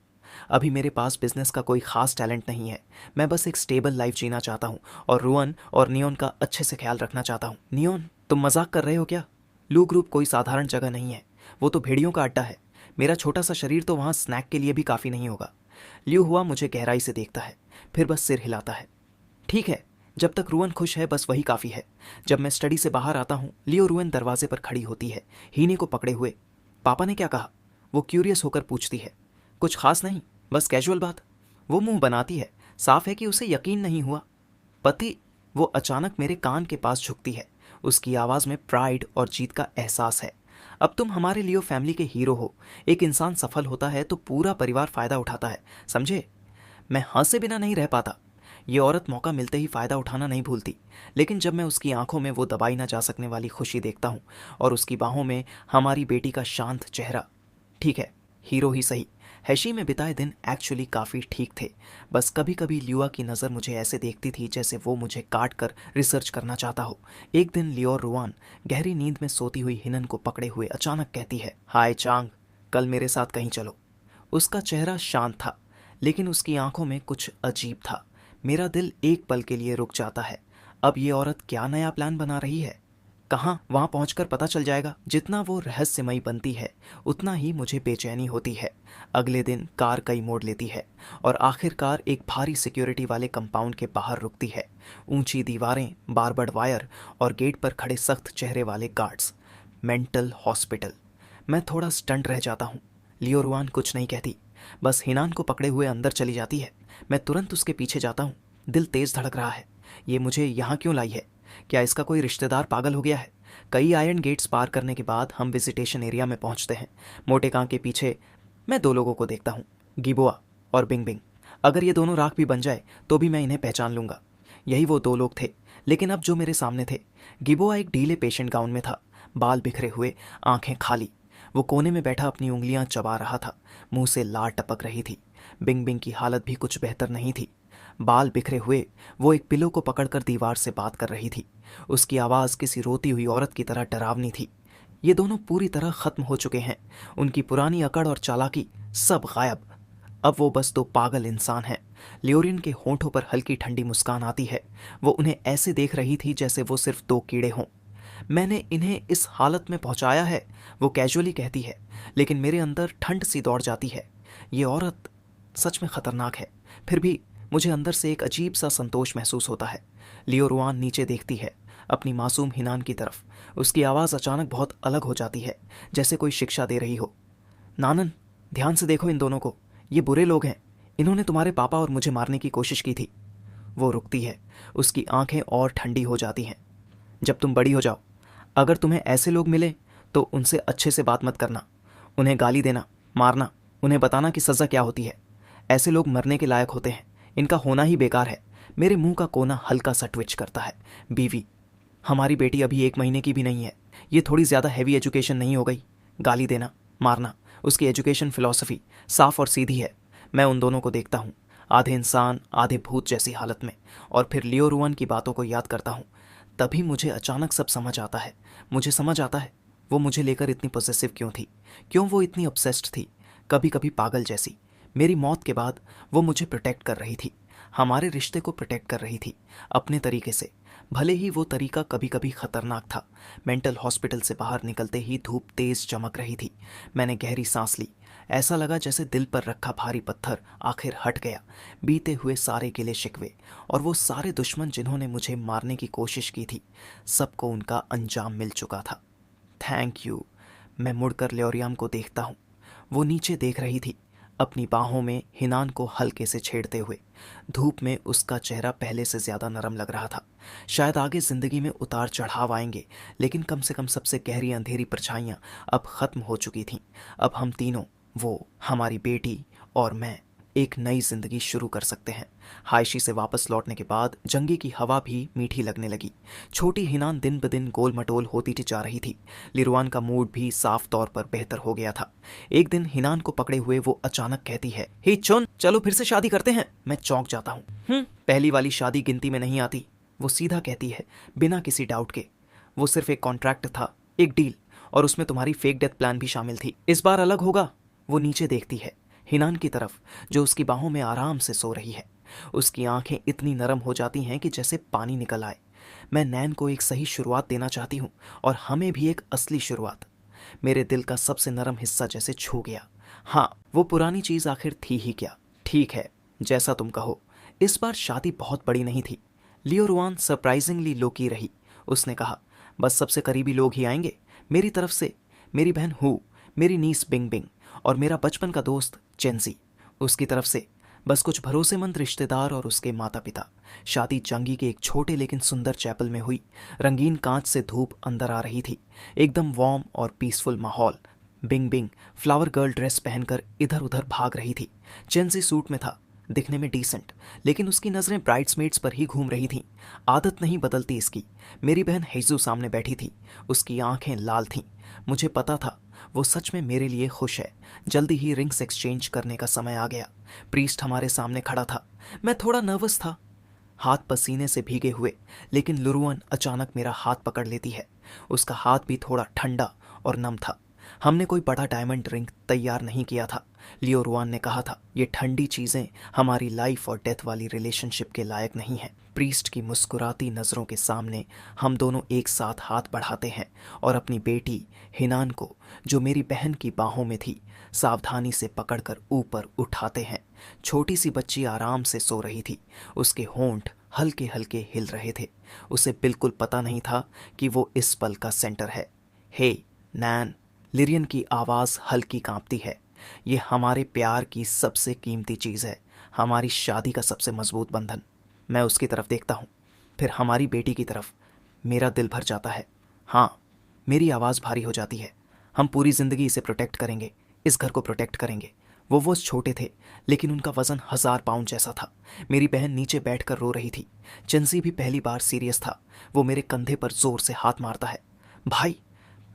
अभी मेरे पास बिजनेस का कोई खास टैलेंट नहीं है। मैं बस एक स्टेबल लाइफ जीना चाहता हूँ और रुअन और नियोन का अच्छे से ख्याल रखना चाहता हूँ। नियोन, तुम मजाक कर रहे हो क्या? लू ग्रुप कोई साधारण जगह नहीं है, वो तो भेड़ियों का अड्डा है। मेरा छोटा सा शरीर तो वहाँ स्नैक के लिए भी काफ़ी नहीं होगा। लियो हुआ मुझे गहराई से देखता है, फिर बस सिर हिलाता है। ठीक है, जब तक रुअन खुश है बस वही काफ़ी है। जब मैं स्टडी से बाहर आता हूँ, लियो रुअन दरवाजे पर खड़ी होती है, हीने को पकड़े हुए। पापा ने क्या कहा? वो क्यूरियस होकर पूछती है। कुछ खास नहीं, बस कैजुअल बात। वो मुंह बनाती है, साफ है कि उसे यकीन नहीं हुआ। पति? वो अचानक मेरे कान के पास झुकती है। उसकी आवाज़ में प्राइड और जीत का एहसास है। अब तुम हमारे लियो फैमिली के हीरो हो। एक इंसान सफल होता है तो पूरा परिवार फ़ायदा उठाता है, समझे? मैं हंसे बिना नहीं रह पाता। ये औरत मौका मिलते ही फ़ायदा उठाना नहीं भूलती। लेकिन जब मैं उसकी आंखों में वो दबाई ना जा सकने वाली खुशी देखता हूँ और उसकी बाहों में हमारी बेटी का शांत चेहरा, ठीक है, हीरो ही सही। हैशी में बिताए दिन एक्चुअली काफ़ी ठीक थे। बस कभी कभी लियोआ की नज़र मुझे ऐसे देखती थी जैसे वो मुझे काट कर रिसर्च करना चाहता हो। एक दिन लियो और रुआन गहरी नींद में सोती हुई हिनन को पकड़े हुए अचानक कहती है, हाय चांग, कल मेरे साथ कहीं चलो। उसका चेहरा शांत था, लेकिन उसकी आंखों में कुछ अजीब था। मेरा दिल एक पल के लिए रुक जाता है। अब ये औरत क्या नया प्लान बना रही है? कहाँ? वहाँ पहुँचकर पता चल जाएगा। जितना वो रहस्यमयी बनती है, उतना ही मुझे बेचैनी होती है। अगले दिन कार कई मोड़ लेती है और आखिरकार एक भारी सिक्योरिटी वाले कंपाउंड के बाहर रुकती है। ऊंची दीवारें, बारबर्ड वायर और गेट पर खड़े सख्त चेहरे वाले गार्ड्स। Mental hospital. मैं थोड़ा स्टंट रह जाता हूँ। लियो रुआन कुछ नहीं कहती, बस हिनान को पकड़े हुए अंदर चली जाती है। मैं तुरंत उसके पीछे जाता हूँ। दिल तेज धड़क रहा है। ये मुझे यहाँ क्यों लाई है? क्या इसका कोई रिश्तेदार पागल हो गया है? कई आयरन गेट्स पार करने के बाद हम विजिटेशन एरिया में पहुंचते हैं। मोटे कां के पीछे मैं 2 लोगों को देखता हूँ, गिबोआ और बिंग बिंग। अगर ये दोनों राख भी बन जाए तो भी मैं इन्हें पहचान लूँगा। यही वो 2 लोग थे। लेकिन अब जो मेरे सामने थे, गिबोआ एक ढीले पेशेंट गाउन में था, बाल बिखरे हुए, आंखें खाली। वो कोने में बैठा अपनी उंगलियां चबा रहा था, मुंह से लार टपक रही थी। बिंग बिंग की हालत भी कुछ बेहतर नहीं थी। बाल बिखरे हुए वो एक पिलो को पकड़कर दीवार से बात कर रही थी। उसकी आवाज़ किसी रोती हुई औरत की तरह डरावनी थी। ये दोनों पूरी तरह खत्म हो चुके हैं। उनकी पुरानी अकड़ और चालाकी सब गायब। अब वो बस 2 पागल इंसान हैं। लियोरिन के होंठों पर हल्की ठंडी मुस्कान आती है। वो उन्हें ऐसे देख रही थी जैसे वो सिर्फ 2 कीड़े हों। मैंने इन्हें इस हालत में पहुंचाया है, वो कैजुअली कहती है, लेकिन मेरे अंदर ठंड सी दौड़ जाती है। ये औरत सच में खतरनाक है, फिर भी मुझे अंदर से एक अजीब सा संतोष महसूस होता है। लियो रुआन नीचे देखती है, अपनी मासूम हिनान की तरफ। उसकी आवाज़ अचानक बहुत अलग हो जाती है, जैसे कोई शिक्षा दे रही हो। नानन, ध्यान से देखो इन दोनों को, ये बुरे लोग हैं। इन्होंने तुम्हारे पापा और मुझे मारने की कोशिश की थी। वो रुकती है, उसकी आंखें और ठंडी हो जाती हैं। जब तुम बड़ी हो जाओ, अगर तुम्हें ऐसे लोग मिले तो उनसे अच्छे से बात मत करना, उन्हें गाली देना, मारना, उन्हें बताना कि सज़ा क्या होती है। ऐसे लोग मरने के लायक होते हैं, इनका होना ही बेकार है। मेरे मुंह का कोना हल्का सा ट्विच करता है। बीवी, हमारी बेटी अभी 1 महीने की भी नहीं है, ये थोड़ी ज़्यादा हैवी एजुकेशन नहीं हो गई? गाली देना, मारना, उसकी एजुकेशन फिलॉसफी साफ और सीधी है। मैं उन दोनों को देखता हूँ, आधे इंसान आधे भूत जैसी हालत में, और फिर लियो रुआन की बातों को याद करता हूँ। तभी मुझे अचानक सब समझ आता है। मुझे समझ आता है वो मुझे लेकर इतनी पॉसेसिव क्यों थी, क्यों वो इतनी ऑब्सेस्ड थी, कभी कभी पागल जैसी। मेरी मौत के बाद वो मुझे प्रोटेक्ट कर रही थी, हमारे रिश्ते को प्रोटेक्ट कर रही थी अपने तरीके से। भले ही वो तरीका कभी कभी खतरनाक था। मेंटल हॉस्पिटल से बाहर निकलते ही धूप तेज चमक रही थी। मैंने गहरी सांस ली। ऐसा लगा जैसे दिल पर रखा भारी पत्थर आखिर हट गया। बीते हुए सारे गिले शिकवे और वो सारे दुश्मन जिन्होंने मुझे मारने की कोशिश की थी, सबको उनका अंजाम मिल चुका था। Thank you. मैं मुड़कर ल्योरियाम को देखता हूँ। वो नीचे देख रही थी, अपनी बाहों में हिनान को हल्के से छेड़ते हुए। धूप में उसका चेहरा पहले से ज़्यादा नरम लग रहा था। शायद आगे ज़िंदगी में उतार चढ़ाव आएंगे, लेकिन कम से कम सबसे गहरी अंधेरी परछाइयाँ अब ख़त्म हो चुकी थीं। अब हम तीनों, वो, हमारी बेटी और मैं, एक नई जिंदगी शुरू कर सकते हैं। हायशी से वापस लौटने के बाद जंगी की हवा भी मीठी लगने लगी। छोटी हिनान दिन ब दिन गोल मटोल होती जा रही थी। लिरुआन का मूड भी साफ तौर पर बेहतर हो गया था। एक दिन हिनान को पकड़े हुए वो अचानक कहती है, हे चुन, चलो फिर से शादी करते हैं। मैं चौंक जाता हूँ। पहली वाली शादी गिनती में नहीं आती, वो सीधा कहती है, बिना किसी डाउट के। वो सिर्फ एक कॉन्ट्रैक्ट था, एक डील, और उसमें तुम्हारी फेक डेथ प्लान भी शामिल थी। इस बार अलग होगा। वो नीचे देखती है, हिनान की तरफ, जो उसकी बाहों में आराम से सो रही है। उसकी आंखें इतनी नरम हो जाती हैं कि जैसे पानी निकल आए। मैं नैन को एक सही शुरुआत देना चाहती हूँ, और हमें भी एक असली शुरुआत। मेरे दिल का सबसे नरम हिस्सा जैसे छू गया। हाँ, वो पुरानी चीज आखिर थी ही क्या। ठीक है, जैसा तुम कहो। इस बार शादी बहुत बड़ी नहीं थी। लियो रुआन सरप्राइजिंगली लोकी रही। उसने कहा, बस सबसे करीबी लोग ही आएंगे। मेरी तरफ से मेरी बहन हु, मेरी नीस बिंग बिंग, और मेरा बचपन का दोस्त चेंजी। उसकी तरफ से बस कुछ भरोसेमंद रिश्तेदार और उसके माता पिता। शादी जंगी के एक छोटे लेकिन सुंदर चैपल में हुई। रंगीन कांच से धूप अंदर आ रही थी। एकदम वार्म और पीसफुल माहौल। बिंग बिंग फ्लावर गर्ल ड्रेस पहनकर इधर उधर भाग रही थी। चेंजी सूट में था, दिखने में डिसेंट, लेकिन उसकी नज़रें ब्राइड्समेड्स पर ही घूम रही थीं। आदत नहीं बदलती इसकी। मेरी बहन हेजू सामने बैठी थी, उसकी आंखें लाल थीं। मुझे पता था वो सच में मेरे लिए खुश है। जल्दी ही रिंग्स एक्सचेंज करने का समय आ गया। प्रीस्ट हमारे सामने खड़ा था। मैं थोड़ा नर्वस था, हाथ पसीने से भीगे हुए, लेकिन लुरुअन अचानक मेरा हाथ पकड़ लेती है। उसका हाथ भी थोड़ा ठंडा और नम था। हमने कोई बड़ा डायमंड रिंग तैयार नहीं किया था। लियो रुआन ने कहा था, ये ठंडी चीजें हमारी लाइफ और डेथ वाली रिलेशनशिप के लायक नहीं है। प्रीस्ट की मुस्कुराती नज़रों के सामने हम दोनों एक साथ हाथ बढ़ाते हैं और अपनी बेटी हिनान को, जो मेरी बहन की बाहों में थी, सावधानी से पकड़कर ऊपर उठाते हैं। छोटी सी बच्ची आराम से सो रही थी। उसके होंठ हल्के हल्के हिल रहे थे। उसे बिल्कुल पता नहीं था कि वो इस पल का सेंटर है। हे नैन, लिरियन की आवाज़ हल्की कांपती है। ये हमारे प्यार की सबसे कीमती चीज़ है, हमारी शादी का सबसे मजबूत बंधन। मैं उसकी तरफ देखता हूँ, फिर हमारी बेटी की तरफ। मेरा दिल भर जाता है। हाँ, मेरी आवाज़ भारी हो जाती है। हम पूरी ज़िंदगी इसे प्रोटेक्ट करेंगे, इस घर को प्रोटेक्ट करेंगे। वो छोटे थे, लेकिन उनका वज़न 1000 पाउंड जैसा था। मेरी बहन नीचे बैठकर रो रही थी। चिंसी भी पहली बार सीरियस था। वो मेरे कंधे पर जोर से हाथ मारता है। भाई,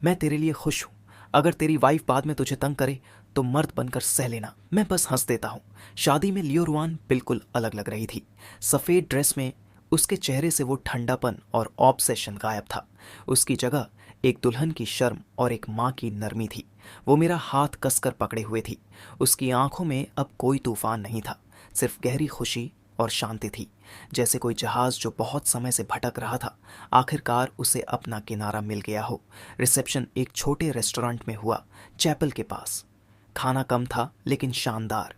मैं तेरे लिए खुश हूँ। अगर तेरी वाइफ बाद में तुझे तंग करे तो मर्द बनकर सह लेना। मैं बस हंस देता हूँ। शादी में लियो रुआन बिल्कुल अलग लग रही थी। सफ़ेद ड्रेस में उसके चेहरे से वो ठंडापन और ऑब्सेशन गायब था। उसकी जगह एक दुल्हन की शर्म और एक माँ की नरमी थी। वो मेरा हाथ कसकर पकड़े हुए थी। उसकी आंखों में अब कोई तूफान नहीं था, सिर्फ गहरी खुशी और शांति थी। जैसे कोई जहाज जो बहुत समय से भटक रहा था, आखिरकार उसे अपना किनारा मिल गया हो। रिसेप्शन एक छोटे रेस्टोरेंट में हुआ, चैपल के पास। खाना कम था लेकिन शानदार।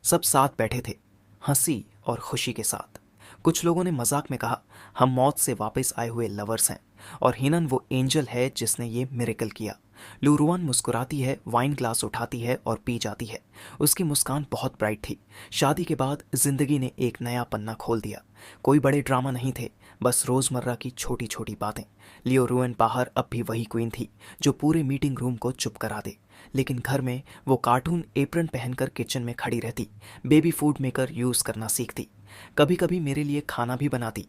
सब साथ बैठे थे, हंसी और खुशी के साथ। कुछ लोगों ने मजाक में कहा, हम मौत से वापस आए हुए लवर्स हैं, और हिनन वो एंजल है जिसने ये मिरेकल किया। लूरुआन मुस्कुराती है, वाइन ग्लास उठाती है और पी जाती है। उसकी मुस्कान बहुत ब्राइट थी। शादी के बाद जिंदगी ने एक नया पन्ना खोल दिया। कोई बड़े ड्रामा नहीं थे, बस रोजमर्रा की छोटी छोटी बातें। लियो रुएन बाहर अब भी वही क्वीन थी जो पूरे मीटिंग रूम को चुप करा दे, लेकिन घर में वो कार्टून एप्रन पहनकर किचन में खड़ी रहती, बेबी फूड मेकर यूज करना सीखती, कभी कभी मेरे लिए खाना भी बनाती।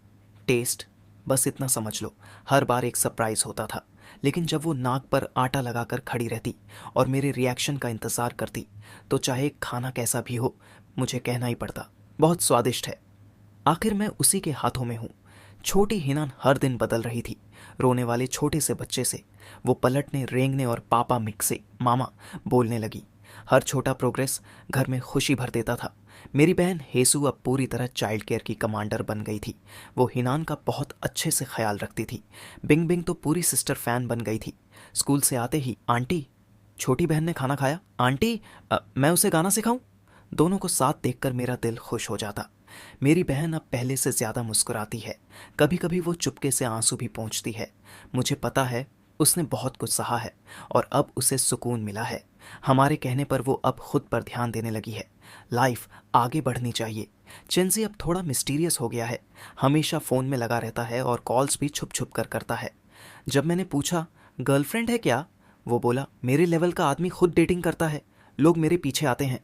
टेस्ट, बस इतना समझ लो, हर बार एक सरप्राइज होता था। लेकिन जब वो नाक पर आटा लगाकर खड़ी रहती और मेरे रिएक्शन का इंतज़ार करती, तो चाहे खाना कैसा भी हो, मुझे कहना ही पड़ता, बहुत स्वादिष्ट है। आखिर मैं उसी के हाथों में हूँ। छोटी हिनान हर दिन बदल रही थी, रोने वाले छोटे से बच्चे से वो पलटने, रेंगने और पापा मिक से मामा बोलने लगी। हर छोटा प्रोग्रेस घर में खुशी भर देता था। मेरी बहन हेसू अब पूरी तरह चाइल्ड केयर की कमांडर बन गई थी। वो हिनान का बहुत अच्छे से ख्याल रखती थी। बिंग बिंग तो पूरी सिस्टर फैन बन गई थी। स्कूल से आते ही, आंटी, छोटी बहन ने खाना खाया? आंटी, मैं उसे गाना सिखाऊं? दोनों को साथ देखकर मेरा दिल खुश हो जाता। मेरी बहन अब पहले से ज्यादा मुस्कुराती है। कभी कभी वो चुपके से आंसू भी पोंछती है। मुझे पता है उसने बहुत कुछ सहा है और अब उसे सुकून मिला है। हमारे कहने पर वो अब खुद पर ध्यान देने लगी है। लाइफ आगे बढ़नी चाहिए। चेंजी अब थोड़ा मिस्टीरियस हो गया है, हमेशा फ़ोन में लगा रहता है और कॉल्स भी छुप छुप कर करता है। जब मैंने पूछा, गर्लफ्रेंड है क्या, वो बोला, मेरे लेवल का आदमी खुद डेटिंग करता है, लोग मेरे पीछे आते हैं।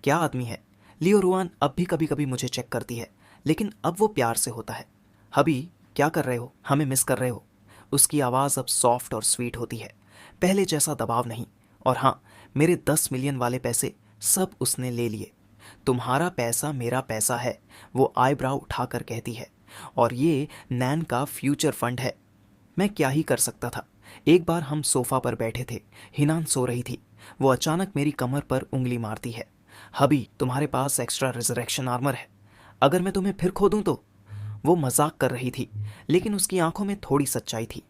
क्या आदमी है? लियो रुआन अब भी कभी कभी मुझे चेक करती है, लेकिन अब वो प्यार से होता है। हबी, क्या कर रहे हो? हमें मिस कर रहे हो? उसकी आवाज़ अब सॉफ्ट और स्वीट होती है, पहले जैसा दबाव नहीं। और हाँ, मेरे 10 मिलियन वाले पैसे सब उसने ले लिए। तुम्हारा पैसा मेरा पैसा है, वो आईब्राउ उठाकर कहती है, और ये नैन का फ्यूचर फंड है। मैं क्या ही कर सकता था। एक बार हम सोफा पर बैठे थे, हिनान सो रही थी। वो अचानक मेरी कमर पर उंगली मारती है। हबी, तुम्हारे पास एक्स्ट्रा रिजरेक्शन आर्मर है, अगर मैं तुम्हें फिर खो दूं तो? वो मजाक कर रही थी, लेकिन उसकी आंखों में थोड़ी सच्चाई थी।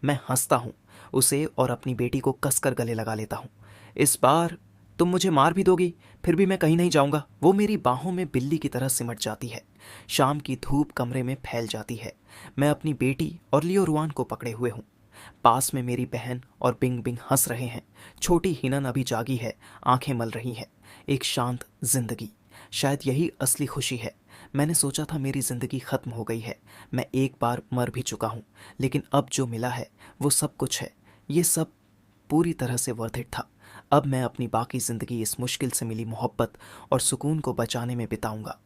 मैं हंसता हूँ, उसे और अपनी बेटी को कसकर गले लगा लेता हूँ। इस बार तुम मुझे मार भी दोगी, फिर भी मैं कहीं नहीं जाऊंगा। वो मेरी बाहों में बिल्ली की तरह सिमट जाती है। शाम की धूप कमरे में फैल जाती है। मैं अपनी बेटी और लियो रुआन को पकड़े हुए हूँ। पास में मेरी बहन और बिंग बिंग हंस रहे हैं। छोटी हिनन अभी जागी है, आंखें मल रही हैं। एक शांत जिंदगी, शायद यही असली खुशी है। मैंने सोचा था मेरी जिंदगी खत्म हो गई है, मैं एक बार मर भी चुका हूँ, लेकिन अब जो मिला है वो सब कुछ है। ये सब पूरी तरह से वर्थ इट था। अब मैं अपनी बाकी जिंदगी इस मुश्किल से मिली मोहब्बत और सुकून को बचाने में बिताऊंगा।